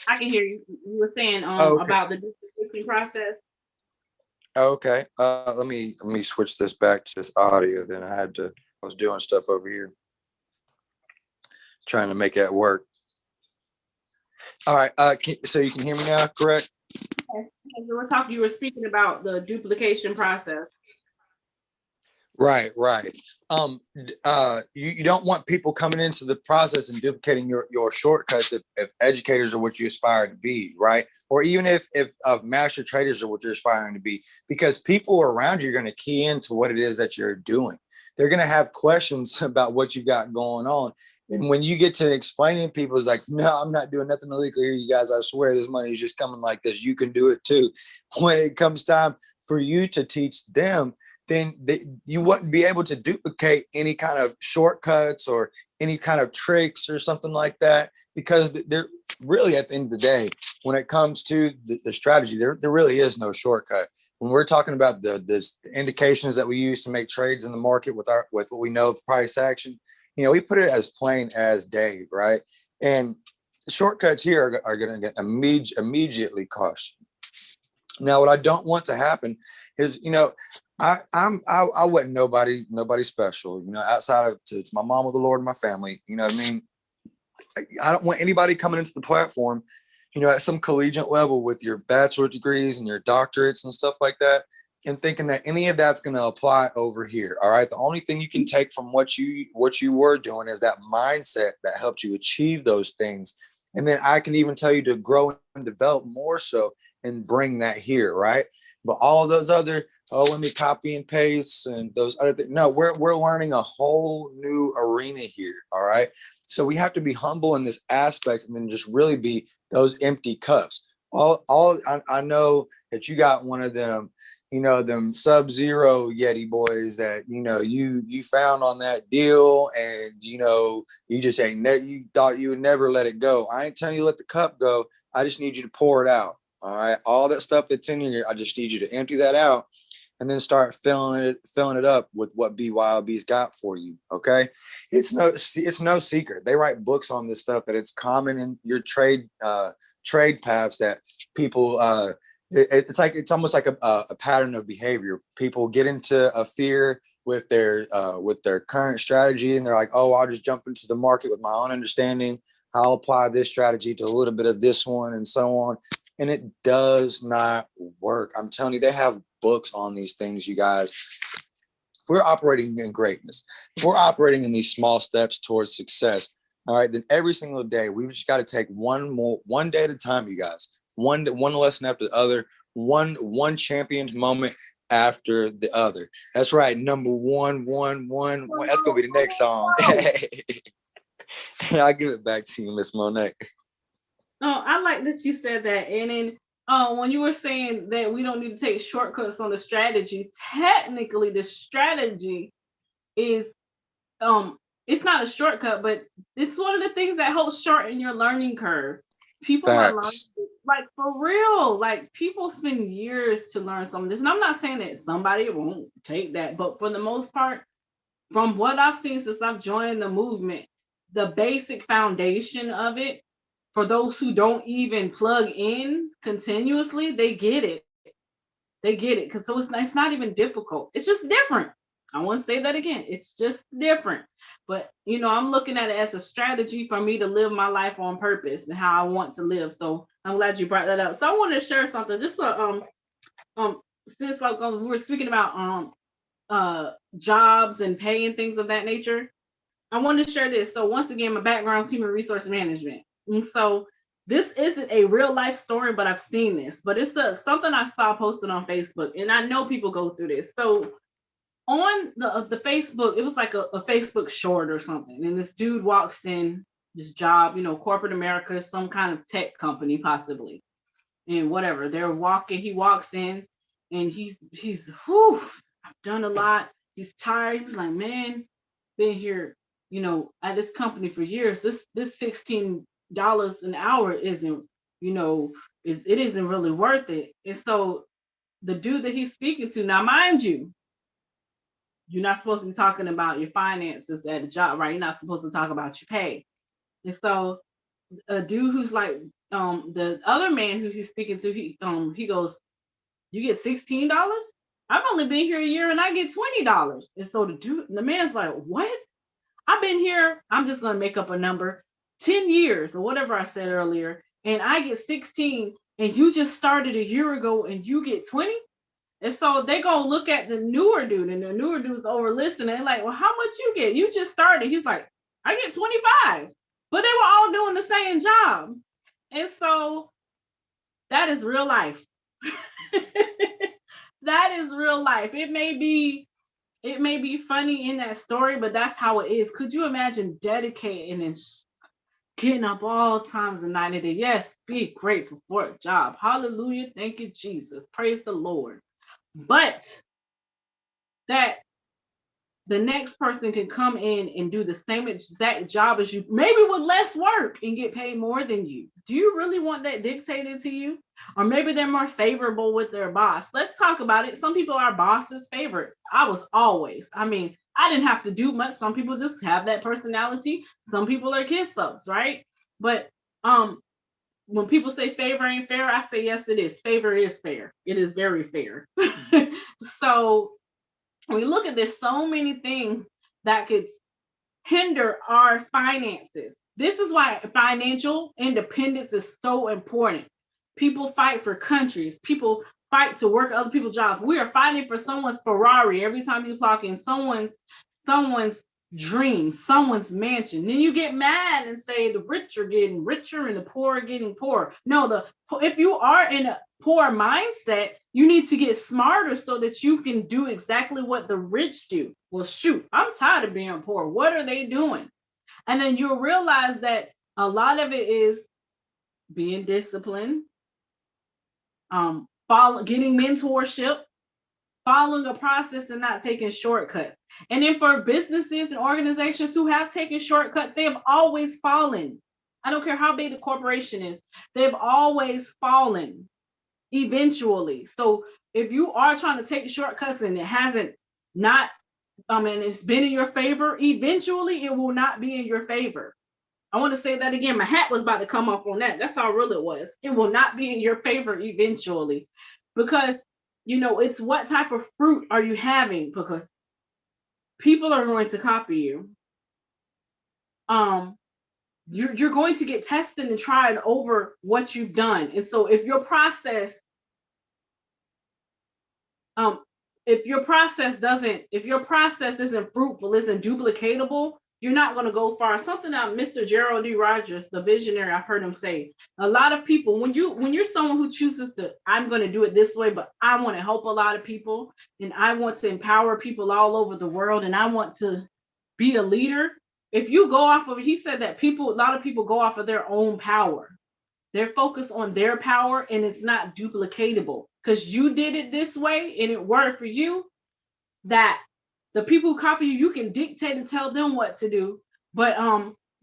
I can hear you. You were saying okay. About the duplication process. Okay. Let me switch this back to this audio. Then I was doing stuff over here, trying to make that work. All right. So you can hear me now, correct? You were speaking about the duplication process. Right. You don't want people coming into the process and duplicating your shortcuts if educators are what you aspire to be, right? Or even if master traders are what you're aspiring to be, because people around you are going to key into what it is that you're doing. They're going to have questions about what you got going on. And when you get to explaining, people is like, no, I'm not doing nothing illegal here, you guys. I swear this money is just coming like this. You can do it too. When it comes time for you to teach them, then you wouldn't be able to duplicate any kind of shortcuts or any kind of tricks or something like that, because they're really, at the end of the day, when it comes to the strategy, there really is no shortcut. When we're talking about the indications that we use to make trades in the market with what we know of price action, we put it as plain as day, right? And the shortcuts here are going to get immediately cost you. Now, what I don't want to happen is, I wasn't nobody special, outside of to my mom with the Lord and my family. You know what I mean? I don't want anybody coming into the platform, at some collegiate level with your bachelor degrees and your doctorates and stuff like that, and thinking that any of that's going to apply over here. All right. The only thing you can take from what you were doing is that mindset that helped you achieve those things. And then I can even tell you to grow and develop more so and bring that here. Right. But all of those other, let me copy and paste and those other things. No, we're learning a whole new arena here. All right. So we have to be humble in this aspect, and then just really be those empty cups. I know that you got one of them, them Sub-Zero Yeti boys that, you found on that deal, and, you just you thought you would never let it go. I ain't telling you to let the cup go. I just need you to pour it out. All right. All that stuff that's in here, I just need you to empty that out and then start filling it up with what BYOB's got for you. Okay. It's no secret. They write books on this stuff, that it's common in your trade paths, that people, it's almost like a pattern of behavior. People get into a fear with their current strategy, and they're like, oh, I'll just jump into the market with my own understanding. I'll apply this strategy to a little bit of this one and so on. And it does not work. I'm telling you, they have books on these things, you guys. If we're operating in greatness, if we're operating in these small steps towards success, all right, then every single day, we've just got to take one day at a time, you guys. One lesson after the other, one champion's moment after the other. That's right. Number one. That's gonna be the next song. I'll give it back to you, Miss Monet. Oh, I like that you said that. And then when you were saying that we don't need to take shortcuts on the strategy, technically the strategy is it's not a shortcut, but it's one of the things that helps shorten your learning curve. People are learning, like for real, like people spend years to learn some of this. And I'm not saying that somebody won't take that, but for the most part, from what I've seen since I've joined the movement, the basic foundation of it, for those who don't even plug in continuously, they get it. They get it. Because so it's not even difficult. It's just different. I want to say that again. It's just different. But, you know, I'm looking at it as a strategy for me to live my life on purpose and how I want to live. So I'm glad you brought that up. So I want to share something. Just so, since like we were speaking about jobs and pay and things of that nature, I want to share this. So once again, my background is human resource management. And so this isn't a real life story, but I've seen this. But it's something I saw posted on Facebook. And I know people go through this. So on the Facebook, it was like a Facebook short or something. And this dude walks in, this job, you know, corporate America, some kind of tech company possibly. And whatever. He walks in and he's whew, I've done a lot. He's tired. He's like, man, been here, you know, at this company for years. This $16 an hour isn't, you know, it isn't really worth it. And so the dude that he's speaking to, now mind you, you're not supposed to be talking about your finances at a job, right? You're not supposed to talk about your pay. And so a dude who's like, the other man who he's speaking to, he goes, you get $16? I've only been here a year and I get $20. And so the man's like, what? I've been here, I'm just going to make up a number, 10 years or whatever I said earlier, and I get 16, and you just started a year ago and you get 20? And so they go look at the newer dude, and the newer dude's over listening, like, well, how much you get? You just started. He's like, I get 25. But they were all doing the same job. And so that is real life. That is real life. It may be funny in that story, but that's how it is. Could you imagine dedicating and getting up all times of night and day? Yes, be grateful for a job. Hallelujah. Thank you, Jesus. Praise the Lord. But that the next person can come in and do the same exact job as you, maybe with less work, and get paid more than you. Do you really want that dictated to you? Or maybe they're more favorable with their boss. Let's talk about it. Some people are bosses' favorites. I didn't have to do much. Some people just have that personality. Some people are kiss ups, right? But when people say favor ain't fair, I say yes, it is. Favor is fair. It is very fair. So when we look at this, so many things that could hinder our finances. This is why financial independence is so important. People fight for countries. People fight to work other people's jobs. We are fighting for someone's Ferrari every time you clock in, someone's dream, someone's mansion. Then you get mad and say the rich are getting richer and the poor are getting poorer. No, if you are in a poor mindset, you need to get smarter so that you can do exactly what the rich do. Well, shoot, I'm tired of being poor. What are they doing? And then you'll realize that a lot of it is being disciplined, getting mentorship, following a process and not taking shortcuts. And then for businesses and organizations who have taken shortcuts, they have always fallen. I don't care how big the corporation is, they've always fallen eventually. So if you are trying to take shortcuts and it hasn't it's been in your favor, eventually it will not be in your favor. I want to say that again. My hat was about to come off on that. That's how real it was. It will not be in your favor eventually, because it's what type of fruit are you having, because people are going to copy you. you're going to get tested and tried over what you've done. And so if your process if your process isn't fruitful, isn't duplicatable, you're not going to go far. Something that Mr. Gerald D. Rogers, the visionary, I've heard him say, a lot of people, when you're someone who chooses to, I'm going to do it this way, but I want to help a lot of people and I want to empower people all over the world and I want to be a leader. If you go off of, he said that a lot of people go off of their own power. They're focused on their power and it's not duplicatable because you did it this way and it worked for you. That the people who copy you, you can dictate and tell them what to do. But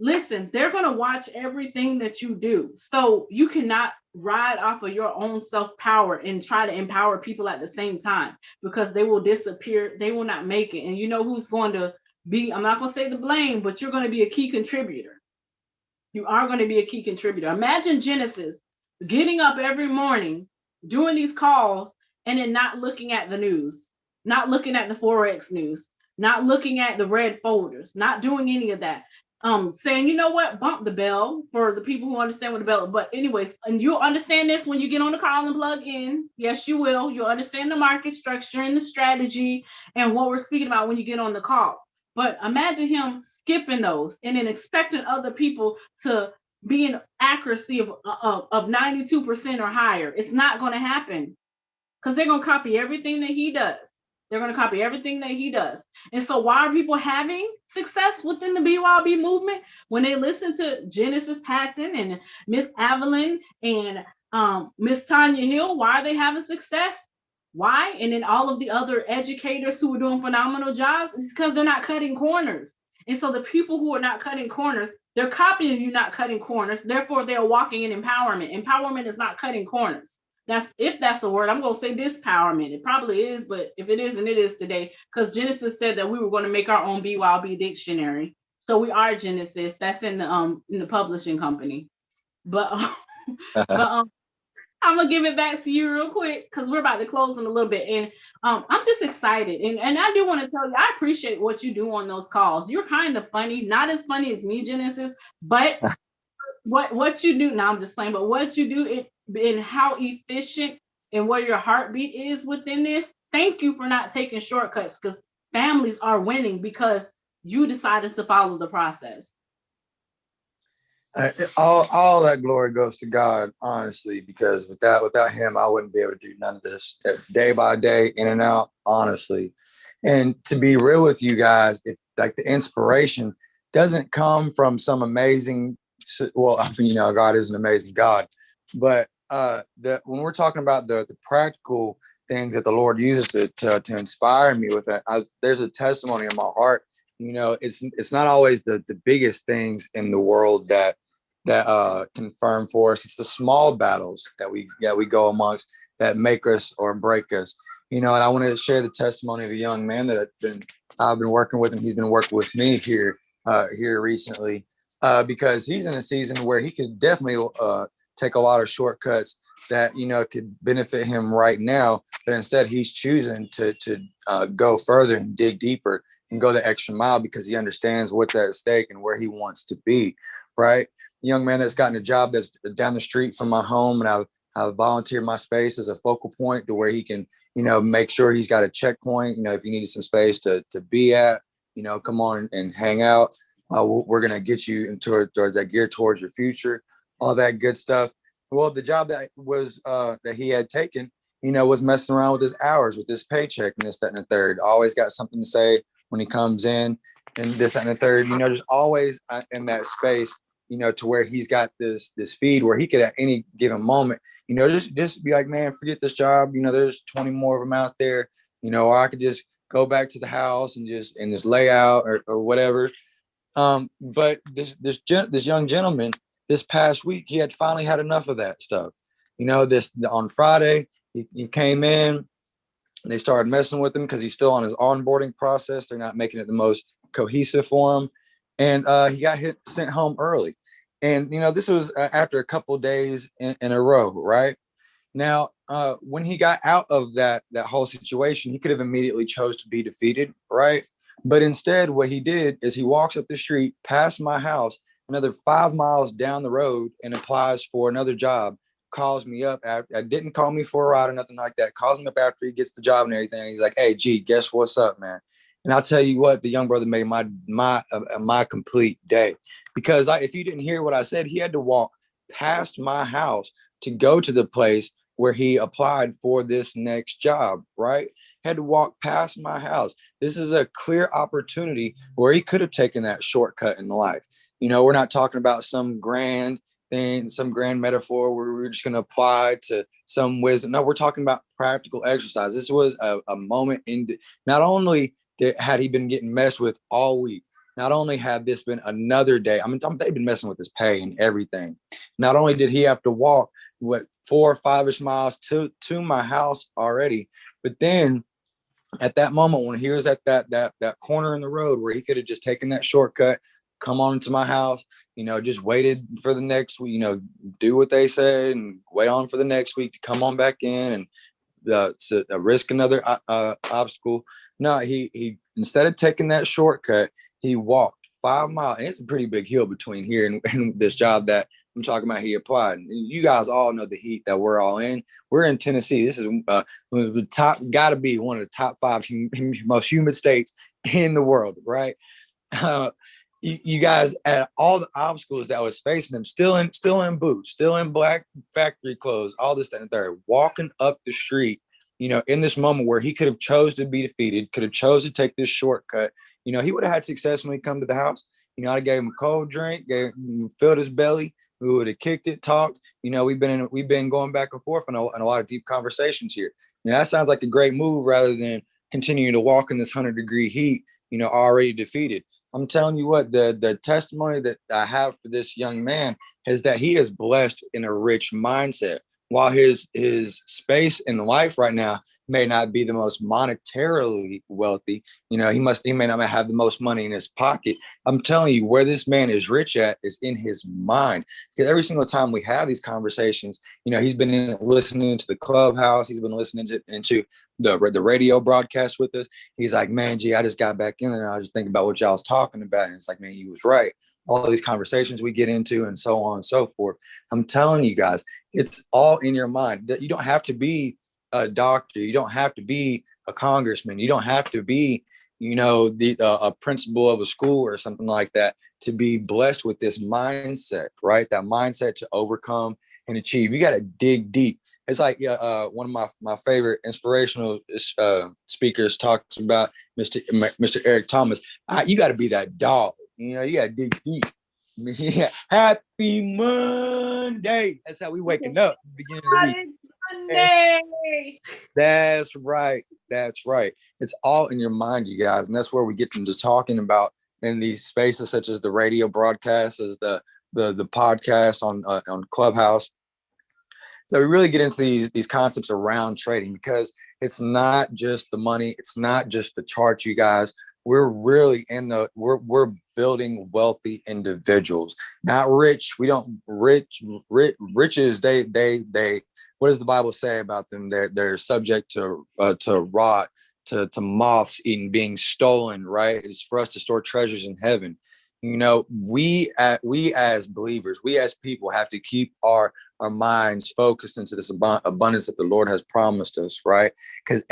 listen, they're going to watch everything that you do. So you cannot ride off of your own self-power and try to empower people at the same time because they will disappear. They will not make it. And you know who's going to be, I'm not going to say the blame, but you're going to be a key contributor. You are going to be a key contributor. Imagine Genesis getting up every morning, doing these calls, and then not looking at the news, not looking at the Forex news, not looking at the red folders, not doing any of that. Saying, you know what, bump the bell for the people who understand what the bell is. But anyways, and you'll understand this when you get on the call and plug in. Yes, you will. You'll understand the market structure and the strategy and what we're speaking about when you get on the call. But imagine him skipping those and then expecting other people to be in accuracy of 92% or higher. It's not going to happen because they're going to copy everything that he does. They're going to copy everything that he does. And so why are people having success within the BYOB movement? When they listen to Genesis Patton and Miss Evelyn and Miss Tanya Hill, why are they having success? Why? And then all of the other educators who are doing phenomenal jobs, it's because they're not cutting corners. And so the people who are not cutting corners, they're copying you not cutting corners. Therefore, they are walking in empowerment. Empowerment is not cutting corners. If that's a word, I'm going to say dispowerment. It probably is, but if it isn't, it is today. Because Genesis said that we were going to make our own BYOB dictionary. So we are Genesis. That's in the publishing company. But I'm gonna give it back to you real quick because we're about to close in a little bit. And I'm just excited. And I do want to tell you, I appreciate what you do on those calls. You're kind of funny, not as funny as me, Genesis, but what you do, now I'm just playing, but what you do and how efficient and where your heartbeat is within this, thank you for not taking shortcuts because families are winning because you decided to follow the process. All that glory goes to God, honestly, because without him, I wouldn't be able to do none of this. It's day by day, in and out, honestly. And to be real with you guys, if like the inspiration doesn't come from some amazing, well, I mean, God is an amazing God, but when we're talking about the practical things that the Lord uses to inspire me with that, there's a testimony in my heart. It's not always the biggest things in the world that confirm for us. It's the small battles that we go amongst that make us or break us. And I want to share the testimony of a young man that I've been working with, and he's been working with me here recently because he's in a season where he could definitely take a lot of shortcuts that could benefit him right now, but instead he's choosing to go further and dig deeper and go the extra mile because he understands what's at stake and where he wants to be. Right. Young man that's gotten a job that's down the street from my home, and I've volunteered my space as a focal point to where he can, make sure he's got a checkpoint. If you needed some space to be at, come on and hang out. We're gonna get you towards that gear towards your future, all that good stuff. Well, the job that was that he had taken, was messing around with his hours, with his paycheck, and this, that, and the third. Always got something to say when he comes in, and this, that, and the third. Just always in that space. To where he's got this feed where he could at any given moment, just be like, man, forget this job. There's 20 more of them out there, or I could just go back to the house and just lay out or whatever. But this young gentleman this past week, he had finally had enough of that stuff. On Friday, he came in, and they started messing with him because he's still on his onboarding process. They're not making it the most cohesive for him. And he got sent home early. And, this was after a couple of days in a row, right? Now, when he got out of that whole situation, he could have immediately chose to be defeated, right? But instead, what he did is he walks up the street past my house another 5 miles down the road and applies for another job. Calls me up. Didn't call me for a ride or nothing like that. Calls me up after he gets the job and everything. He's like, "Hey, G, guess what's up, man?" And I'll tell you what, the young brother made my complete day, because if you didn't hear what I said, he had to walk past my house to go to the place where he applied for this next job, right? Had to walk past my house. This is a clear opportunity where he could have taken that shortcut in life. We're not talking about some grand thing, some grand metaphor where we're just going to apply to some wisdom. No, we're talking about practical exercise. This was a moment not only had he been getting messed with all week, not only had this been another day, they've been messing with his pay and everything. Not only did he have to walk 4 or 5-ish miles to my house already, but then at that moment when he was at that corner in the road where he could have just taken that shortcut, come on into my house, just waited for the next week, do what they said and wait on for the next week to come on back in and risk another obstacle. No, he instead of taking that shortcut, he walked 5 miles. And it's a pretty big hill between here and this job that I'm talking about. He applied. You guys all know the heat that we're all in. We're in Tennessee. This is the top, got to be one of the top 5 most humid states in the world, right? You guys, at all the obstacles that was facing him, still in boots, still in black factory clothes, all this, that, and third, walking up the street, in this moment where he could have chose to be defeated, could have chose to take this shortcut. He would have had success when he come to the house. I gave him a cold drink, filled his belly. We would have kicked it, talked. We've been going back and forth in a lot of deep conversations here. That sounds like a great move rather than continuing to walk in this 100-degree heat, already defeated. I'm telling you what, the testimony that I have for this young man is that he is blessed in a rich mindset. While his space in life right now may not be the most monetarily wealthy, he may not have the most money in his pocket. I'm telling you, where this man is rich at is in his mind. Because every single time we have these conversations, he's been listening to the clubhouse, he's been listening into the radio broadcast with us. He's like, "Man, G, I just got back in there and I was just thinking about what y'all was talking about." And it's like, man, he was right. All of these conversations we get into and so on and so forth. I'm telling you guys, it's all in your mind. You don't have to be a doctor. You don't have to be a congressman. You don't have to be, a principal of a school or something like that to be blessed with this mindset, right? That mindset to overcome and achieve. You got to dig deep. It's like one of my favorite inspirational speakers talks about Mr. Eric Thomas. You got to be that dog. You got to dig deep. Yeah. Happy Monday. That's how we waking up at the beginning of the week. Monday. That's right. That's right. It's all in your mind, you guys. And that's where we get into talking about in these spaces such as the radio broadcasts, as the podcast on Clubhouse. So we really get into these concepts around trading, because it's not just the money. It's not just the charts, you guys. We're really we're building wealthy individuals, not rich. We don't riches. They what does the Bible say about them? They're subject to rot, to moths eating, being stolen, right? It's for us to store treasures in heaven. We as believers, we as people have to keep our minds focused into this abundance that the Lord has promised us, right? Because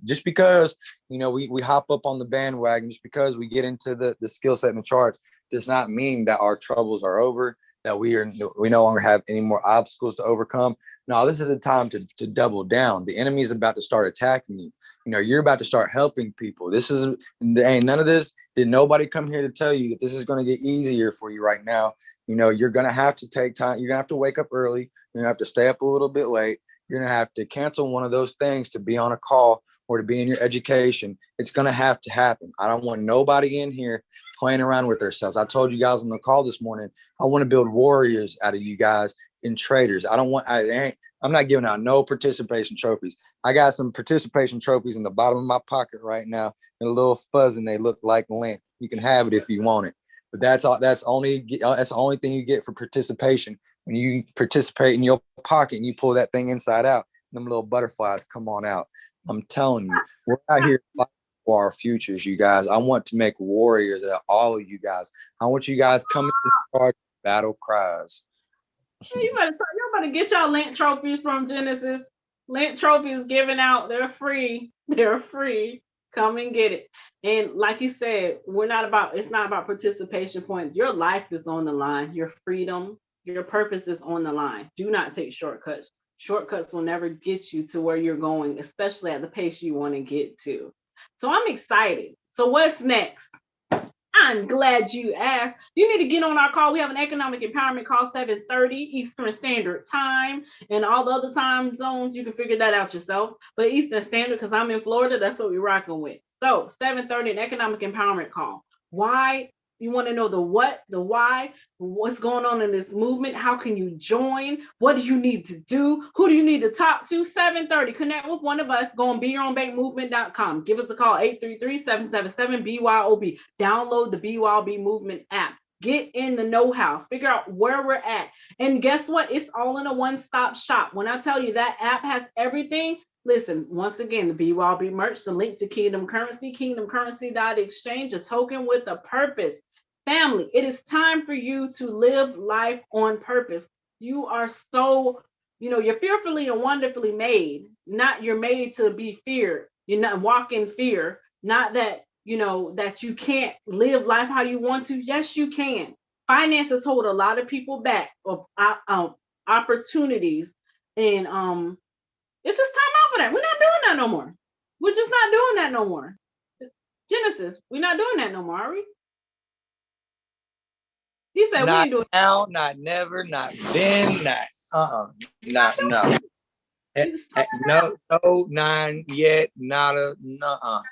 just because, we hop up on the bandwagon, just because we get into the skill set and the charts, does not mean that our troubles are over, that we no longer have any more obstacles to overcome. No, this is a time to double down. The enemy is about to start attacking you. You're about to start helping people. Ain't none of this. Did nobody come here to tell you that this is going to get easier for you right now? You're going to have to take time. You're going to have to wake up early. You're going to have to stay up a little bit late. You're going to have to cancel one of those things to be on a call or to be in your education. It's going to have to happen. I don't want nobody in here playing around with themselves. I told you guys on the call this morning, I want to build warriors out of you guys and traders. I'm not giving out no participation trophies. I got some participation trophies in the bottom of my pocket right now, and a little fuzz, and they look like lint. You can have it if you want it. But that's the only thing you get for participation. When you participate in your pocket and you pull that thing inside out, them little butterflies come on out. I'm telling you, we're out here for our futures, you guys. I want to make warriors out of all of you guys. I want you guys coming to the party battle cries. You better get y'all lint trophies from Genesis. Lint trophies given out. They're free. They're free. Come and get it. And like you said, it's not about participation points. Your life is on the line. Your freedom, your purpose is on the line. Do not take shortcuts. Shortcuts will never get you to where you're going, especially at the pace you want to get to. So I'm excited. So what's next? I'm glad you asked. You need to get on our call. We have an economic empowerment call, 7:30 Eastern Standard Time. And all the other time zones, you can figure that out yourself. But Eastern Standard, because I'm in Florida, that's what we're rocking with. So 7:30, an economic empowerment call. Why? You want to know the what, the why, what's going on in this movement? How can you join? What do you need to do? Who do you need to talk to? 7:30. Connect with one of us. Go on BeYourOwnBankMovement.com. Give us a call, 833-777-BYOB. Download the BYOB Movement app. Get in the know-how. Figure out where we're at. And guess what? It's all in a one-stop shop. When I tell you that app has everything, listen, once again, the BYOB merch, the link to Kingdom Currency, kingdomcurrency.exchange, a token with a purpose. Family, it is time for you to live life on purpose. You are so, you're fearfully and wonderfully made. Not you're made to be feared. You're not walk in fear. Not that, that you can't live life how you want to. Yes, you can. Finances hold a lot of people back of opportunities. And it's just time out for that. We're not doing that no more. We're just not doing that no more. Genesis, we're not doing that no more, are we? He said, not we ain't doing now, not never, not then, not not no. No, nine yet, not a now.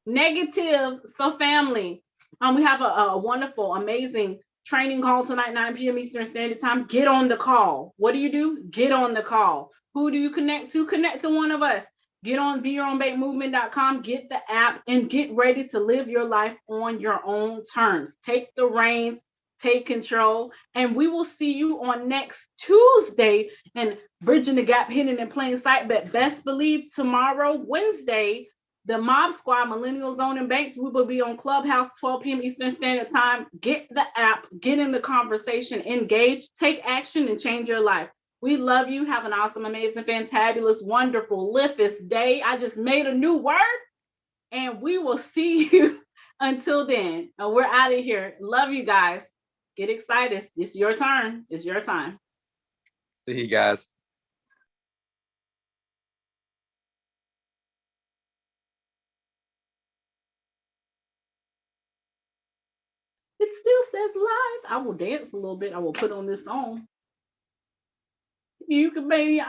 Negative. So family, we have a wonderful, amazing training call tonight, 9 p.m. Eastern Standard Time. Get on the call. What do? Get on the call. Who do you connect to? Connect to one of us. Get on BeYourOwnBankMovement.com, get the app, and get ready to live your life on your own terms. Take the reins, take control, and we will see you on next Tuesday and Bridging the Gap, hidden in plain sight. But best believe tomorrow, Wednesday, the Mob Squad, Millennial Zone and Banks, we will be on Clubhouse, 12 p.m. Eastern Standard Time. Get the app, get in the conversation, engage, take action, and change your life. We love you. Have an awesome, amazing, fantabulous, wonderful, liftest day. I just made a new word, and we will see you until then. We're out of here. Love you guys. Get excited. It's your turn. It's your time. See you guys. It still says live. I will dance a little bit. I will put on this song. You can maybe